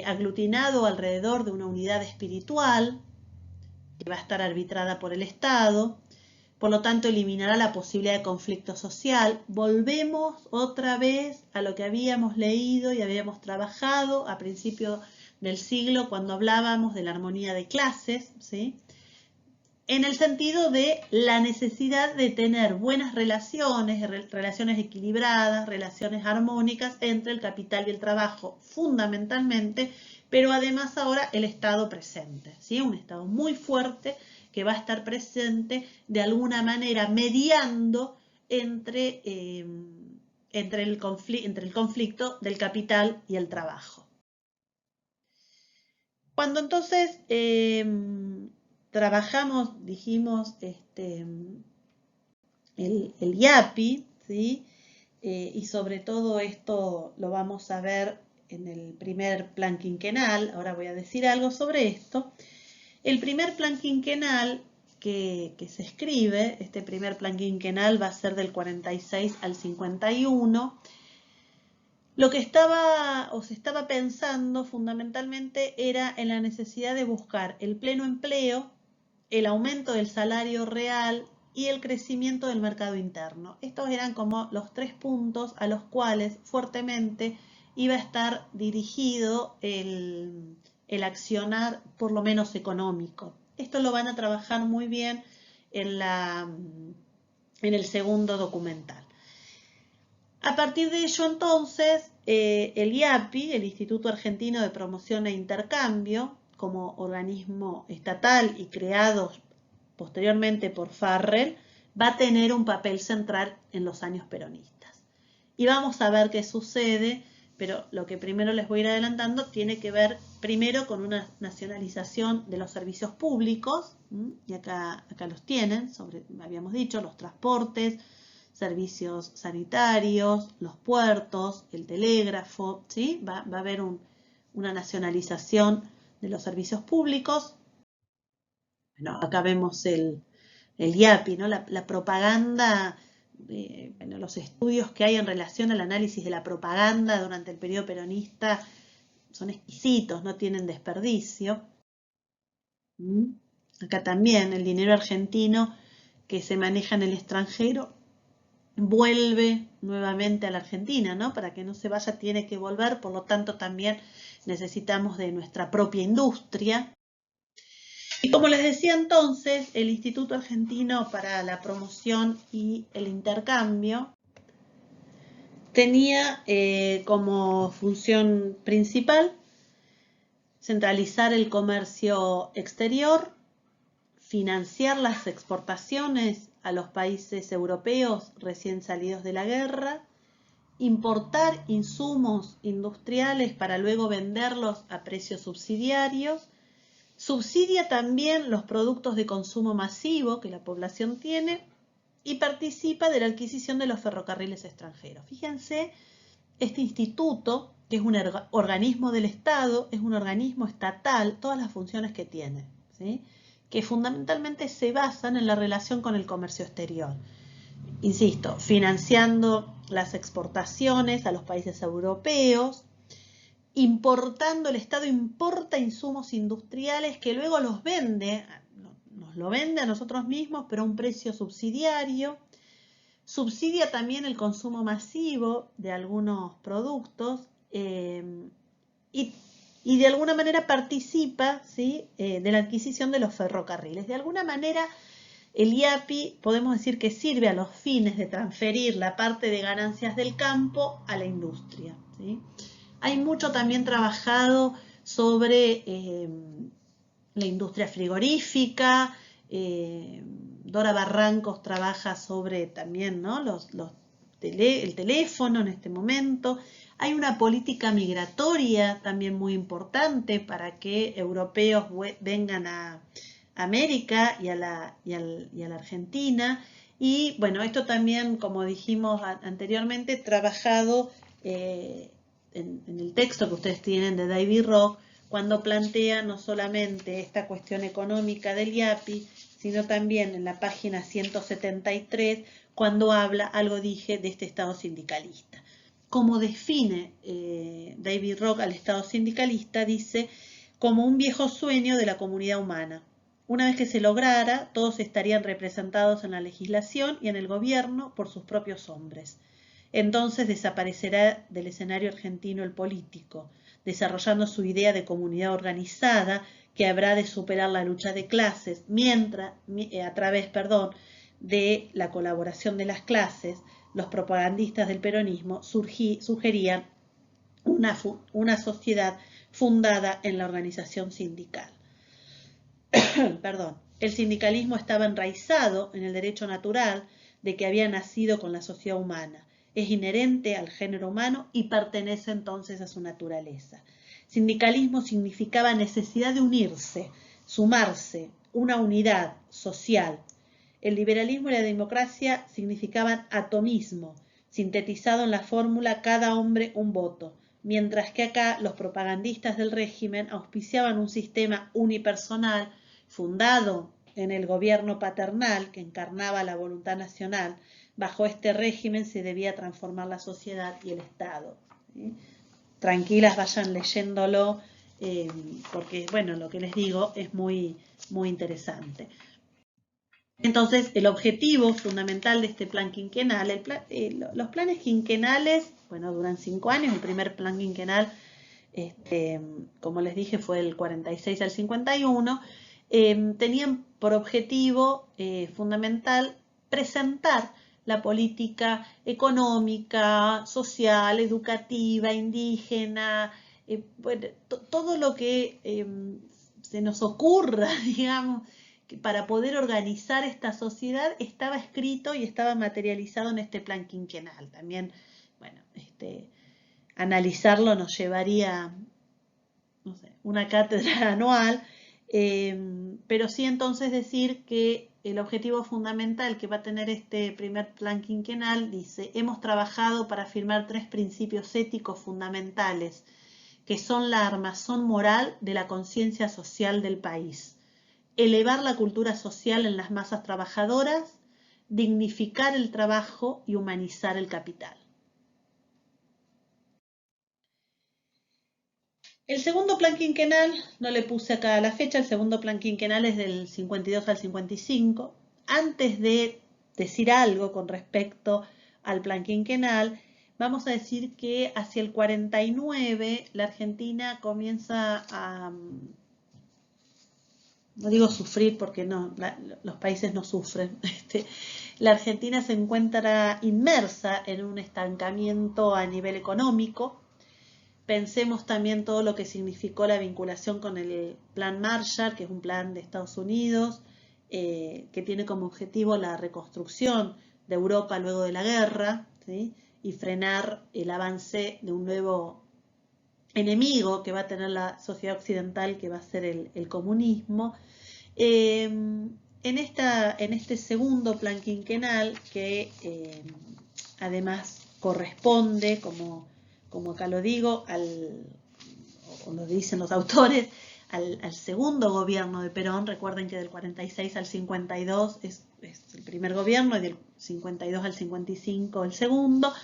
[SPEAKER 1] aglutinado alrededor de una unidad espiritual que va a estar arbitrada por el Estado. Por lo tanto, eliminará la posibilidad de conflicto social. Volvemos otra vez a lo que habíamos leído y habíamos trabajado a principios del siglo cuando hablábamos de la armonía de clases, ¿sí? En el sentido de la necesidad de tener buenas relaciones, relaciones equilibradas, relaciones armónicas entre el capital y el trabajo, fundamentalmente, pero además ahora el Estado presente, ¿sí? Un Estado muy fuerte que va a estar presente de alguna manera mediando entre el conflicto del capital y el trabajo. Cuando entonces trabajamos, dijimos, el IAPI, ¿sí? Y sobre todo esto lo vamos a ver en el primer plan quinquenal. Ahora voy a decir algo sobre esto. El primer plan quinquenal que se escribe, este primer plan quinquenal va a ser del 46 al 51. Lo que se estaba pensando fundamentalmente era en la necesidad de buscar el pleno empleo, el aumento del salario real y el crecimiento del mercado interno. Estos eran como los 3 puntos a los cuales fuertemente iba a estar dirigido el accionar, por lo menos económico. Esto lo van a trabajar muy bien en el segundo documental. A partir de ello, entonces, el IAPI, el Instituto Argentino de Promoción e Intercambio, como organismo estatal y creado posteriormente por Farrell, va a tener un papel central en los años peronistas. Y vamos a ver qué sucede, pero lo que primero les voy a ir adelantando tiene que ver primero con una nacionalización de los servicios públicos, y acá los tienen, habíamos dicho, los transportes, servicios sanitarios, los puertos, el telégrafo, ¿sí? Va a haber una nacionalización de los servicios públicos. Bueno, acá vemos el IAPI, ¿no? La propaganda, bueno, los estudios que hay en relación al análisis de la propaganda durante el periodo peronista son exquisitos, no tienen desperdicio. Acá también el dinero argentino que se maneja en el extranjero vuelve nuevamente a la Argentina, ¿no? Para que no se vaya tiene que volver, por lo tanto también necesitamos de nuestra propia industria. Y como les decía entonces, el Instituto Argentino para la Promoción y el Intercambio tenía como función principal centralizar el comercio exterior, financiar las exportaciones a los países europeos recién salidos de la guerra, importar insumos industriales para luego venderlos a precios subsidiarios, subsidia también los productos de consumo masivo que la población tiene y participa de la adquisición de los ferrocarriles extranjeros. Fíjense, este instituto, que es un organismo del Estado, es un organismo estatal, todas las funciones que tiene, ¿sí? Que fundamentalmente se basan en la relación con el comercio exterior. Insisto, financiando las exportaciones a los países europeos, importando, el Estado importa insumos industriales que luego los vende, nos lo vende a nosotros mismos, pero a un precio subsidiario. Subsidia también el consumo masivo de algunos productos y de alguna manera participa, ¿sí? De la adquisición de los ferrocarriles. De alguna manera el IAPI podemos decir que sirve a los fines de transferir la parte de ganancias del campo a la industria, ¿sí? Hay mucho también trabajado sobre la industria frigorífica. Dora Barrancos trabaja sobre también, ¿no? el teléfono en este momento. Hay una política migratoria también muy importante para que europeos vengan a América y a la Argentina. Y bueno, esto también, como dijimos anteriormente, trabajado en el texto que ustedes tienen de David Rock, cuando plantea no solamente esta cuestión económica del IAPI, sino también en la página 173, cuando habla, algo dije, de este Estado sindicalista. Como define David Rock al Estado sindicalista, dice, como un viejo sueño de la comunidad humana. Una vez que se lograra, todos estarían representados en la legislación y en el gobierno por sus propios hombres. Entonces desaparecerá del escenario argentino el político, desarrollando su idea de comunidad organizada que habrá de superar la lucha de clases, mientras, a través de la colaboración de las clases, los propagandistas del peronismo sugerían una sociedad fundada en la organización sindical. El sindicalismo estaba enraizado en el derecho natural de que había nacido con la sociedad humana. Es inherente al género humano y pertenece entonces a su naturaleza. Sindicalismo significaba necesidad de unirse, sumarse, una unidad social. El liberalismo y la democracia significaban atomismo, sintetizado en la fórmula cada hombre un voto, mientras que acá los propagandistas del régimen auspiciaban un sistema unipersonal fundado en el gobierno paternal que encarnaba la voluntad nacional. Bajo este régimen se debía transformar la sociedad y el Estado. ¿Sí? Tranquilas, vayan leyéndolo, porque, bueno, lo que les digo es muy, muy interesante. Entonces, el objetivo fundamental de este plan quinquenal, los planes quinquenales, bueno, duran 5 años. El primer plan quinquenal, como les dije, fue del 46 al 51. Tenían por objetivo fundamental presentar la política económica, social, educativa, indígena, bueno, todo lo que se nos ocurra, digamos, que para poder organizar esta sociedad estaba escrito y estaba materializado en este plan quinquenal. También, bueno, analizarlo nos llevaría, no sé, una cátedra anual, pero sí entonces decir que el objetivo fundamental que va a tener este primer plan quinquenal dice: hemos trabajado para afirmar 3 principios éticos fundamentales que son la armazón moral de la conciencia social del país. Elevar la cultura social en las masas trabajadoras, dignificar el trabajo y humanizar el capital. El segundo plan quinquenal, no le puse acá la fecha, el segundo plan quinquenal es del 52 al 55. Antes de decir algo con respecto al plan quinquenal, vamos a decir que hacia el 49 la Argentina comienza a, no digo sufrir porque no, los países no sufren, la Argentina se encuentra inmersa en un estancamiento a nivel económico. Pensemos también todo lo que significó la vinculación con el Plan Marshall, que es un plan de Estados Unidos, que tiene como objetivo la reconstrucción de Europa luego de la guerra, ¿sí? Y frenar el avance de un nuevo enemigo que va a tener la sociedad occidental, que va a ser el comunismo. En este segundo plan quinquenal, que además corresponde, como acá lo digo, o lo dicen los autores, al segundo gobierno de Perón. Recuerden que del 46 al 52 es el primer gobierno y del 52 al 55 el segundo.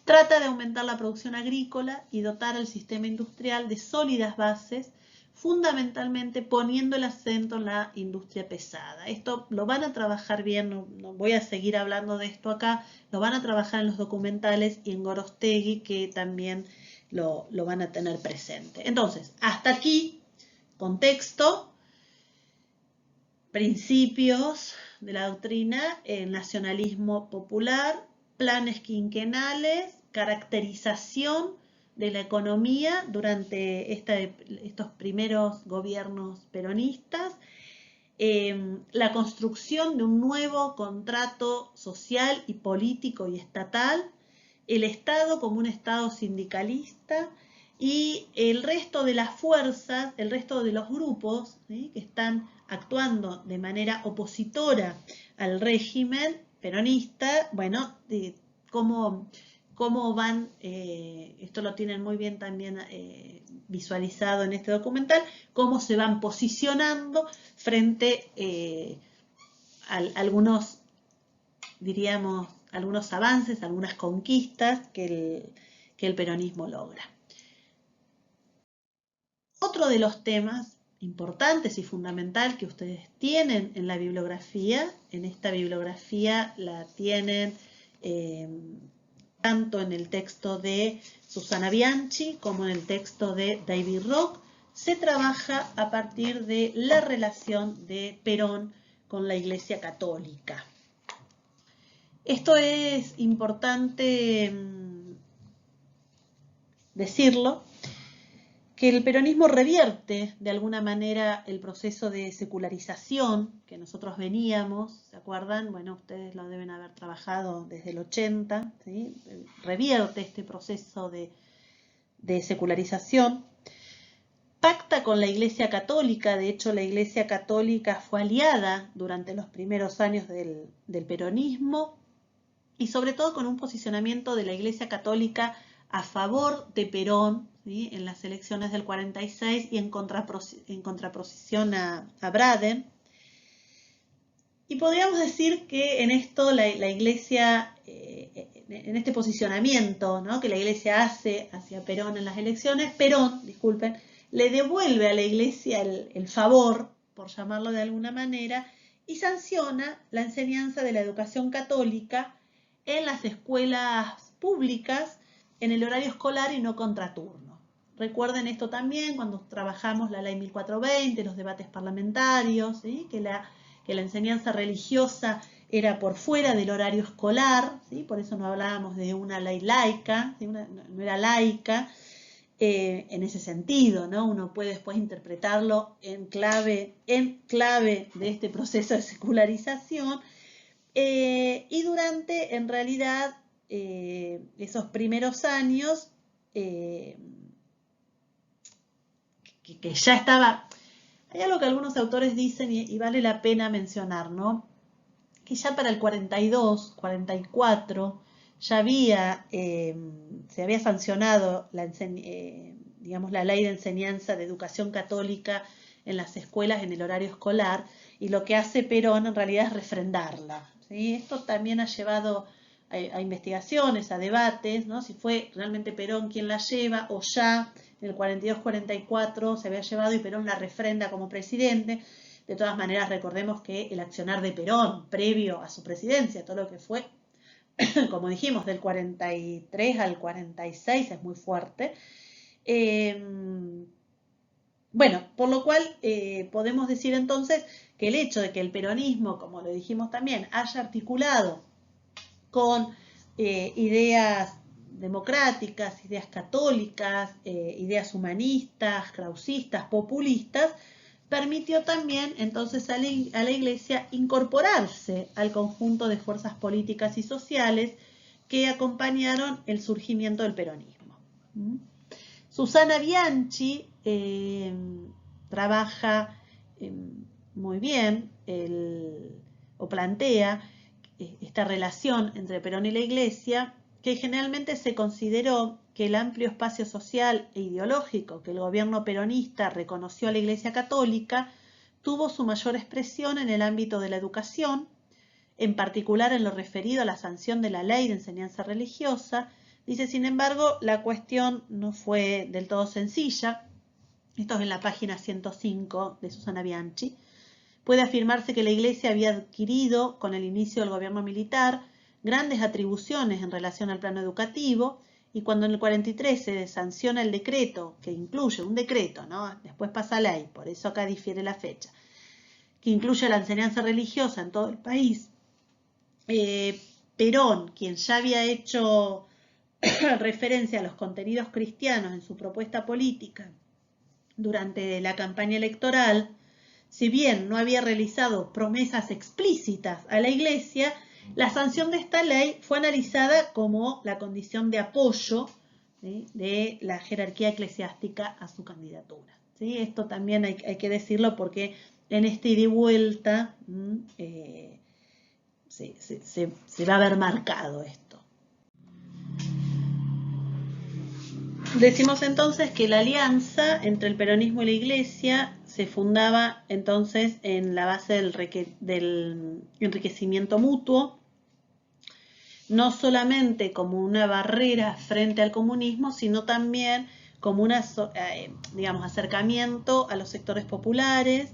[SPEAKER 1] Trata de aumentar la producción agrícola y dotar al sistema industrial de sólidas bases, fundamentalmente poniendo el acento en la industria pesada. Esto lo van a trabajar bien, no voy a seguir hablando de esto acá, lo van a trabajar en los documentales y en Gorostegui, que también lo van a tener presente. Entonces, hasta aquí, contexto, principios de la doctrina, el nacionalismo popular, planes quinquenales, caracterización de la economía durante estos primeros gobiernos peronistas, la construcción de un nuevo contrato social y político y estatal, el Estado como un Estado sindicalista y el resto de las fuerzas, el resto de los grupos, ¿sí?, que están actuando de manera opositora al régimen peronista. Bueno, cómo van, esto lo tienen muy bien también visualizado en este documental, cómo se van posicionando frente a algunos, diríamos, algunos avances, algunas conquistas que el peronismo logra. Otro de los temas importantes y fundamental que ustedes tienen en la bibliografía, en esta bibliografía la tienen tanto en el texto de Susana Bianchi como en el texto de David Rock, se trabaja a partir de la relación de Perón con la Iglesia Católica. Esto es importante decirlo, que el peronismo revierte de alguna manera el proceso de secularización que nosotros veníamos, ¿se acuerdan? Bueno, ustedes lo deben haber trabajado desde el 80, ¿sí? Revierte este proceso de secularización. Pacta con la Iglesia Católica, de hecho la Iglesia Católica fue aliada durante los primeros años del peronismo, y sobre todo con un posicionamiento de la Iglesia Católica a favor de Perón, ¿sí?, en las elecciones del 46 y en contraposición a Braden. Y podríamos decir que en esto la Iglesia, en este posicionamiento, ¿no?, que la Iglesia hace hacia Perón en las elecciones, Perón, disculpen, le devuelve a la Iglesia el favor, por llamarlo de alguna manera, y sanciona la enseñanza de la educación católica en las escuelas públicas en el horario escolar y no contraturno. Recuerden esto también cuando trabajamos la ley 1420, los debates parlamentarios, ¿sí?, que la enseñanza religiosa era por fuera del horario escolar, ¿sí?, por eso no hablábamos de una ley laica, ¿sí?, no era laica en ese sentido, ¿no? Uno puede después interpretarlo en clave de este proceso de secularización. Y durante, en realidad, esos primeros años, que ya estaba, hay algo que algunos autores dicen y vale la pena mencionar, ¿no?, que ya para el 42, 44, ya se había sancionado digamos, la ley de enseñanza de educación católica en las escuelas en el horario escolar, y lo que hace Perón en realidad es refrendarla, ¿sí? Esto también ha llevado a investigaciones, a debates, ¿no?, si fue realmente Perón quien la lleva o ya en el 42-44 se había llevado y Perón la refrenda como presidente. De todas maneras, recordemos que el accionar de Perón previo a su presidencia, todo lo que fue, como dijimos, del 43 al 46 es muy fuerte. Bueno, por lo cual podemos decir entonces que el hecho de que el peronismo, como lo dijimos también, haya articulado con ideas democráticas, ideas católicas, ideas humanistas, krausistas, populistas, permitió también entonces a la Iglesia incorporarse al conjunto de fuerzas políticas y sociales que acompañaron el surgimiento del peronismo. Susana Bianchi trabaja muy bien o plantea esta relación entre Perón y la Iglesia, que generalmente se consideró que el amplio espacio social e ideológico que el gobierno peronista reconoció a la Iglesia Católica tuvo su mayor expresión en el ámbito de la educación, en particular en lo referido a la sanción de la ley de enseñanza religiosa. Dice, sin embargo, la cuestión no fue del todo sencilla. Esto es en la página 105 de Susana Bianchi. Puede afirmarse que la Iglesia había adquirido, con el inicio del gobierno militar, grandes atribuciones en relación al plano educativo, y cuando en el 43 se sanciona el decreto, que incluye un decreto, ¿no? Después pasa ley, por eso acá difiere la fecha, que incluye la enseñanza religiosa en todo el país, Perón, quien ya había hecho referencia a los contenidos cristianos en su propuesta política durante la campaña electoral, si bien no había realizado promesas explícitas a la Iglesia, la sanción de esta ley fue analizada como la condición de apoyo, ¿sí?, de la jerarquía eclesiástica a su candidatura. ¿Sí? Esto también hay que decirlo porque en este ida y vuelta se va a ver marcado esto. Decimos entonces que la alianza entre el peronismo y la Iglesia se fundaba entonces en la base del enriquecimiento mutuo, no solamente como una barrera frente al comunismo, sino también como un acercamiento a los sectores populares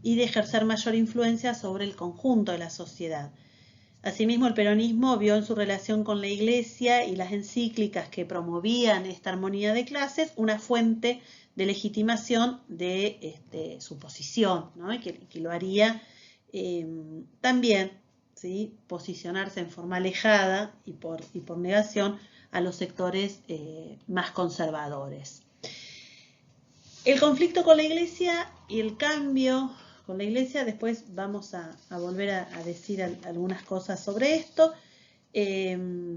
[SPEAKER 1] y de ejercer mayor influencia sobre el conjunto de la sociedad. Asimismo, el peronismo vio en su relación con la Iglesia y las encíclicas que promovían esta armonía de clases una fuente de legitimación de su posición, ¿no? y que lo haría también, ¿sí?, posicionarse en forma alejada y por negación a los sectores más conservadores. El conflicto con la Iglesia y el cambio con la Iglesia, después vamos a volver a decir algunas cosas sobre esto, se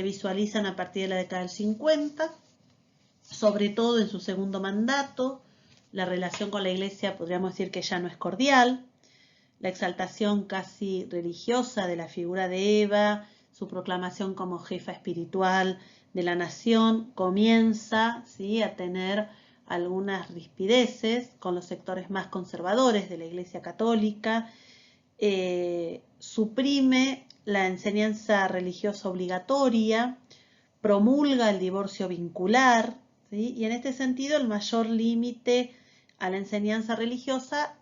[SPEAKER 1] visualizan a partir de la década del 50, sobre todo en su segundo mandato. La relación con la Iglesia podríamos decir que ya no es cordial. La exaltación casi religiosa de la figura de Eva, su proclamación como jefa espiritual de la nación, comienza, ¿sí?, a tener algunas rispideces con los sectores más conservadores de la Iglesia Católica, suprime la enseñanza religiosa obligatoria, promulga el divorcio vincular, ¿sí?, y en este sentido el mayor límite a la enseñanza religiosa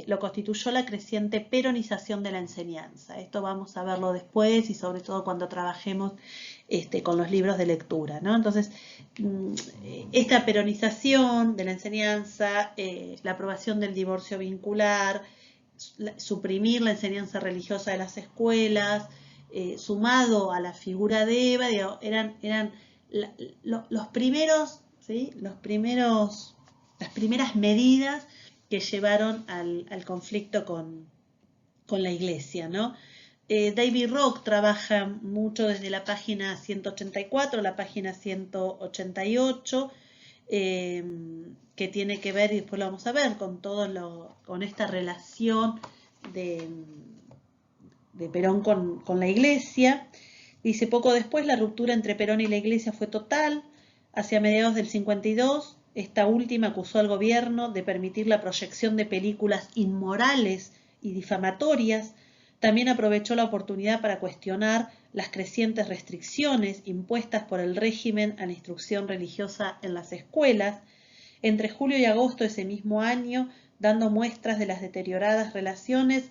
[SPEAKER 1] lo constituyó la creciente peronización de la enseñanza. Esto vamos a verlo después y sobre todo cuando trabajemos con los libros de lectura, ¿no? Entonces, esta peronización de la enseñanza, la aprobación del divorcio vincular, suprimir la enseñanza religiosa de las escuelas, sumado a la figura de Eva, digamos, eran los primeros, ¿sí?, las primeras medidas que llevaron al conflicto con la Iglesia, ¿no? David Rock trabaja mucho desde la página 184 a la página 188, que tiene que ver, y después lo vamos a ver, con esta relación de Perón con la Iglesia. Dice, poco después la ruptura entre Perón y la Iglesia fue total. Hacia mediados del 52, esta última acusó al gobierno de permitir la proyección de películas inmorales y difamatorias. También aprovechó la oportunidad para cuestionar las crecientes restricciones impuestas por el régimen a la instrucción religiosa en las escuelas. Entre julio y agosto de ese mismo año, dando muestras de las deterioradas relaciones,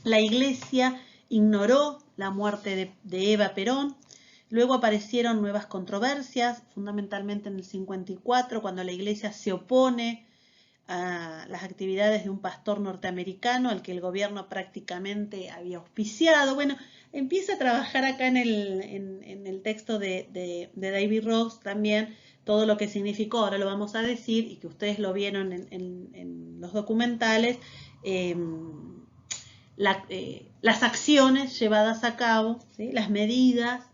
[SPEAKER 1] la Iglesia ignoró la muerte de Eva Perón. Luego aparecieron nuevas controversias, fundamentalmente en el 54, cuando la Iglesia se opone a las actividades de un pastor norteamericano al que el gobierno prácticamente había auspiciado. Bueno, empieza a trabajar acá en el texto de David Ross también todo lo que significó, ahora lo vamos a decir, y que ustedes lo vieron en los documentales, las acciones llevadas a cabo, ¿sí? Las medidas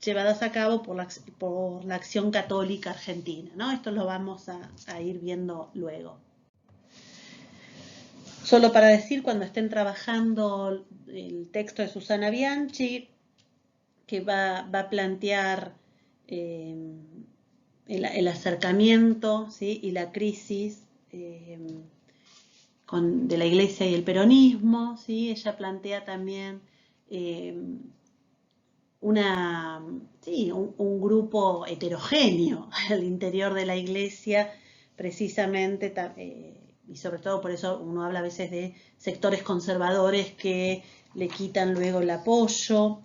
[SPEAKER 1] llevadas a cabo por la Acción Católica Argentina, ¿no? Esto lo vamos a ir viendo luego. Solo para decir, cuando estén trabajando el texto de Susana Bianchi, que va a plantear el acercamiento, ¿sí? Y la crisis de la Iglesia y el peronismo, ¿sí? Ella plantea también un grupo heterogéneo al interior de la Iglesia, precisamente, y sobre todo por eso uno habla a veces de sectores conservadores que le quitan luego el apoyo.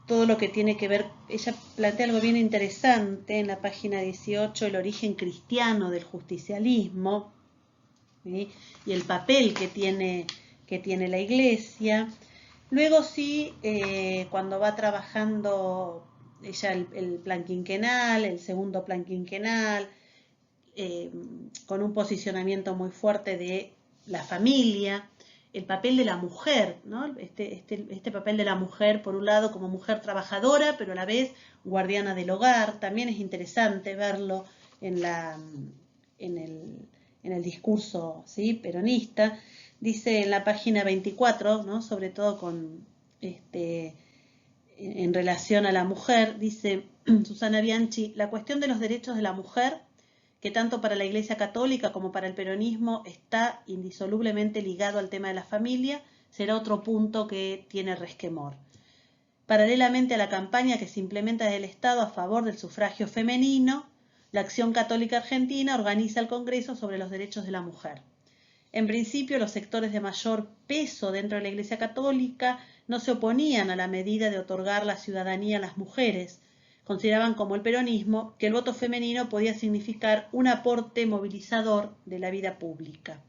[SPEAKER 1] Todo lo que tiene que ver, ella plantea algo bien interesante en la página 18, el origen cristiano del justicialismo, ¿sí? Y el papel que tiene la Iglesia. Luego sí, cuando va trabajando ella el plan quinquenal, el segundo plan quinquenal, con un posicionamiento muy fuerte de la familia, el papel de la mujer, ¿no? Este papel de la mujer, por un lado, como mujer trabajadora, pero a la vez guardiana del hogar, también es interesante verlo en el discurso, ¿sí? Peronista. Dice en la página 24, ¿no? Sobre todo en relación a la mujer, dice Susana Bianchi, la cuestión de los derechos de la mujer, que tanto para la Iglesia Católica como para el peronismo está indisolublemente ligado al tema de la familia, será otro punto que tiene resquemor. Paralelamente a la campaña que se implementa desde el Estado a favor del sufragio femenino, la Acción Católica Argentina organiza el Congreso sobre los derechos de la mujer. En principio, los sectores de mayor peso dentro de la Iglesia Católica no se oponían a la medida de otorgar la ciudadanía a las mujeres. Consideraban, como el peronismo, que el voto femenino podía significar un aporte movilizador de la vida pública.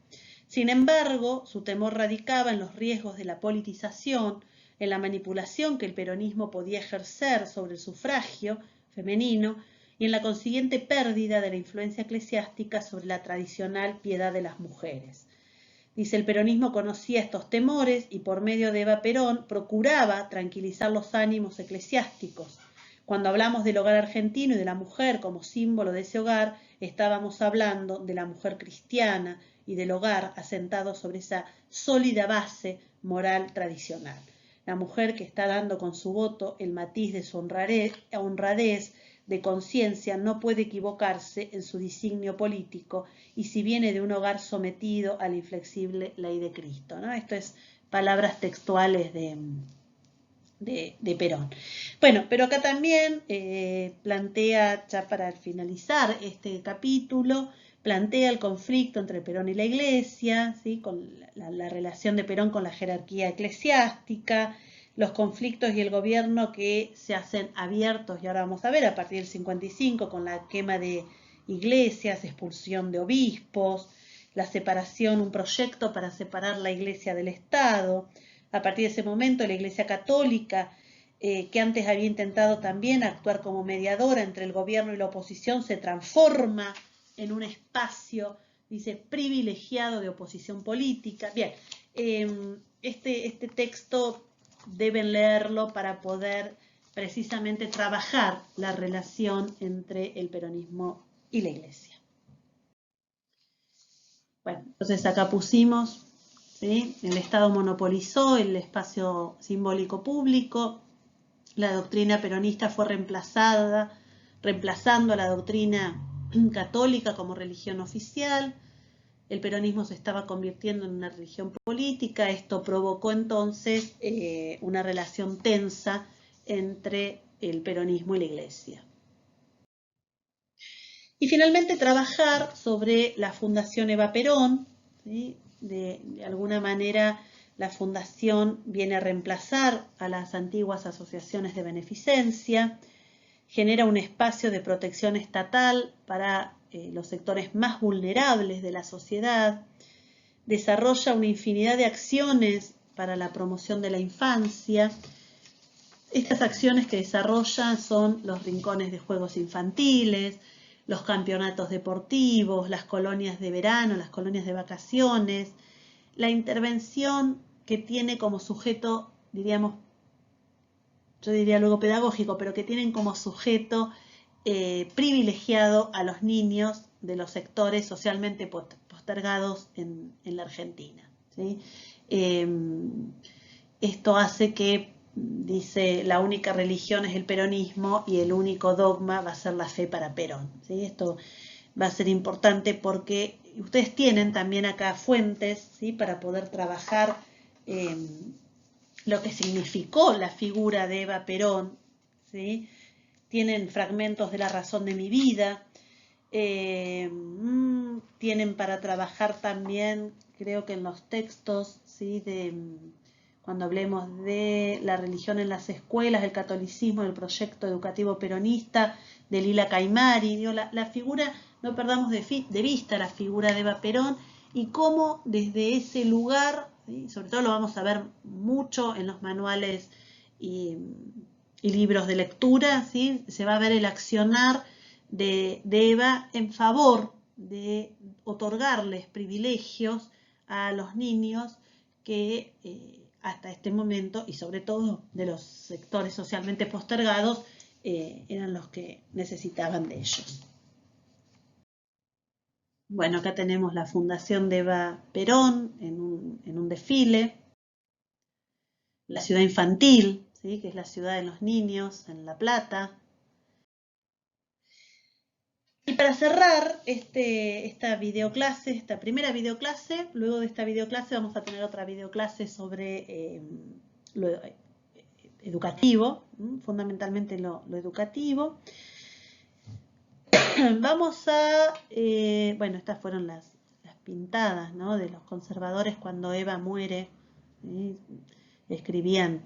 [SPEAKER 1] Sin embargo, su temor radicaba en los riesgos de la politización, en la manipulación que el peronismo podía ejercer sobre el sufragio femenino y en la consiguiente pérdida de la influencia eclesiástica sobre la tradicional piedad de las mujeres. Dice, el peronismo conocía estos temores y por medio de Eva Perón procuraba tranquilizar los ánimos eclesiásticos. Cuando hablamos del hogar argentino y de la mujer como símbolo de ese hogar, estábamos hablando de la mujer cristiana y del hogar asentado sobre esa sólida base moral tradicional. La mujer que está dando con su voto el matiz de su honradez de conciencia no puede equivocarse en su designio político y si viene de un hogar sometido a la inflexible ley de Cristo, ¿no? Esto es palabras textuales de Perón. Bueno, pero acá también plantea, ya para finalizar este capítulo, plantea el conflicto entre Perón y la Iglesia, ¿sí? Con la relación de Perón con la jerarquía eclesiástica, los conflictos y el gobierno que se hacen abiertos, y ahora vamos a ver, a partir del 55, con la quema de iglesias, expulsión de obispos, la separación, un proyecto para separar la Iglesia del Estado. A partir de ese momento, la Iglesia Católica, que antes había intentado también actuar como mediadora entre el gobierno y la oposición, se transforma en un espacio, dice, privilegiado de oposición política. Bien, este texto deben leerlo para poder precisamente trabajar la relación entre el peronismo y la Iglesia. Bueno, entonces acá pusimos, ¿sí? El Estado monopolizó el espacio simbólico público, la doctrina peronista fue reemplazando a la doctrina católica como religión oficial, el peronismo se estaba convirtiendo en una religión política, esto provocó entonces una relación tensa entre el peronismo y la Iglesia. Y finalmente trabajar sobre la Fundación Eva Perón, ¿sí? De alguna manera la fundación viene a reemplazar a las antiguas asociaciones de beneficencia, genera un espacio de protección estatal para los sectores más vulnerables de la sociedad, desarrolla una infinidad de acciones para la promoción de la infancia, Estas acciones que desarrollan son los rincones de juegos infantiles, los campeonatos deportivos, las colonias de verano, las colonias de vacaciones, la intervención que tiene como sujeto, diríamos, yo diría luego pedagógico, pero que tienen como sujeto privilegiado a los niños de los sectores socialmente postergados en la Argentina, ¿sí? Esto hace que, dice, la única religión es el peronismo y el único dogma va a ser la fe para Perón, ¿sí? Esto va a ser importante porque ustedes tienen también acá fuentes, ¿sí?, para poder trabajar lo que significó la figura de Eva Perón, ¿sí? Tienen fragmentos de La razón de mi vida, tienen para trabajar también, creo que en los textos, ¿sí?, cuando hablemos de la religión en las escuelas, el catolicismo, el proyecto educativo peronista de Lila Caimari, digo, la figura, no perdamos de vista la figura de Eva Perón y cómo desde ese lugar, ¿sí?, sobre todo lo vamos a ver mucho en los manuales y libros de lectura, ¿sí?, se va a ver el accionar de Eva en favor de otorgarles privilegios a los niños que hasta este momento, y sobre todo de los sectores socialmente postergados, eran los que necesitaban de ellos. Bueno, acá tenemos la fundación de Eva Perón en un desfile, la ciudad infantil, ¿sí?, que es la ciudad de los niños, en La Plata. Y para cerrar esta videoclase, esta primera videoclase, luego de esta videoclase vamos a tener otra videoclase sobre lo educativo, fundamentalmente lo educativo. Vamos a, bueno, estas fueron las pintadas, ¿no?, de los conservadores cuando Eva muere, ¿sí?, escribían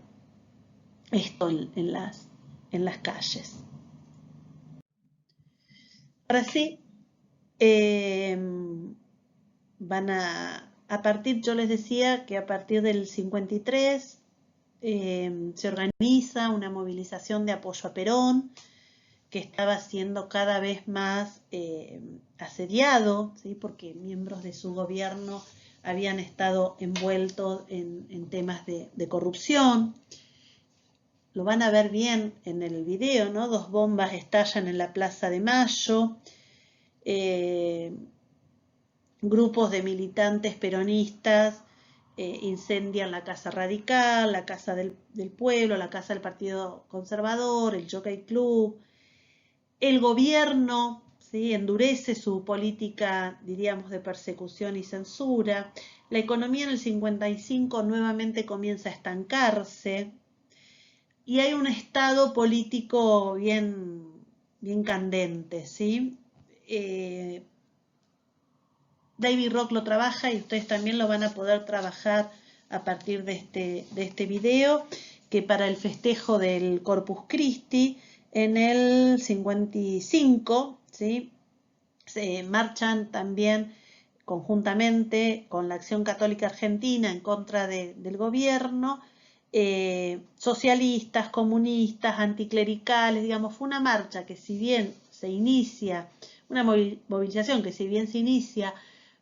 [SPEAKER 1] esto en las calles. Ahora sí, van a partir, yo les decía que a partir del 53 se organiza una movilización de apoyo a Perón, que estaba siendo cada vez más asediado, ¿sí?, porque miembros de su gobierno habían estado envueltos en temas de corrupción. Lo van a ver bien en el video, ¿no? 2 bombas estallan en la Plaza de Mayo. Grupos de militantes peronistas incendian la Casa Radical, la Casa del Pueblo, la Casa del Partido Conservador, el Jockey Club. El gobierno, ¿sí?, endurece su política, diríamos, de persecución y censura. La economía en el 55 nuevamente comienza a estancarse. Y hay un estado político bien candente, ¿sí? David Rock lo trabaja y ustedes también lo van a poder trabajar a partir de este video, que para el festejo del Corpus Christi en el 55, ¿sí?, se marchan también conjuntamente con la Acción Católica Argentina en contra del gobierno, socialistas, comunistas, anticlericales, digamos, fue una marcha que si bien se inicia, una movilización que si bien se inicia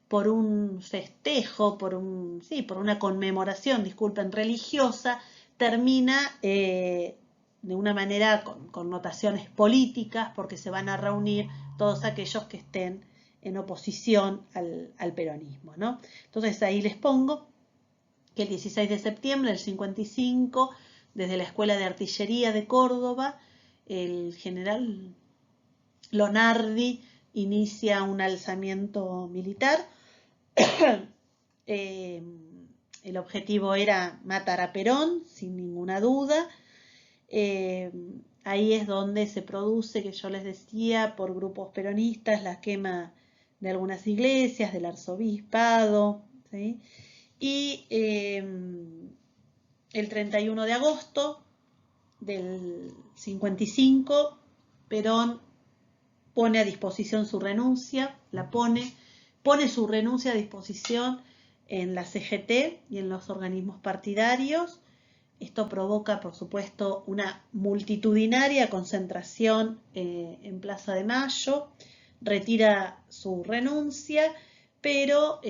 [SPEAKER 1] por un festejo, por una conmemoración, disculpen, religiosa, termina de una manera con connotaciones políticas, porque se van a reunir todos aquellos que estén en oposición al peronismo, ¿no? Entonces ahí les pongo que el 16 de septiembre del 55, desde la Escuela de Artillería de Córdoba, el general Lonardi inicia un alzamiento militar. El objetivo era matar a Perón, sin ninguna duda. Ahí es donde se produce, que yo les decía, por grupos peronistas, la quema de algunas iglesias, del arzobispado, ¿sí? Y el 31 de agosto del 55, Perón pone a disposición su renuncia, pone su renuncia a disposición en la CGT y en los organismos partidarios, Esto provoca, por supuesto, una multitudinaria concentración en Plaza de Mayo, retira su renuncia, pero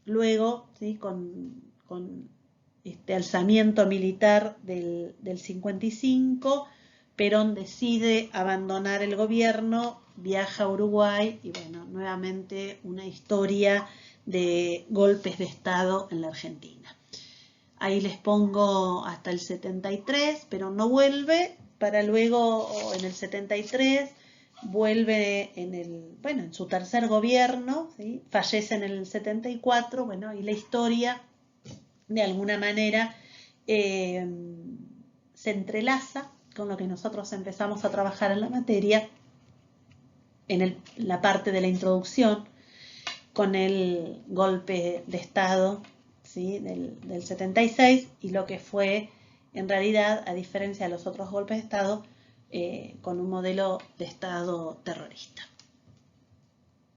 [SPEAKER 1] luego, ¿sí? con este alzamiento militar del 55, Perón decide abandonar el gobierno, viaja a Uruguay y bueno, nuevamente una historia de golpes de Estado en la Argentina. Ahí les pongo hasta el 73, pero no vuelve, para luego en el 73 vuelve en su tercer gobierno, ¿sí? Fallece en el 74, bueno, y la historia de alguna manera se entrelaza con lo que nosotros empezamos a trabajar en la materia, en la parte de la introducción, con el golpe de Estado, ¿sí? del 76 y lo que fue en realidad, a diferencia de los otros golpes de Estado, con un modelo de Estado terrorista.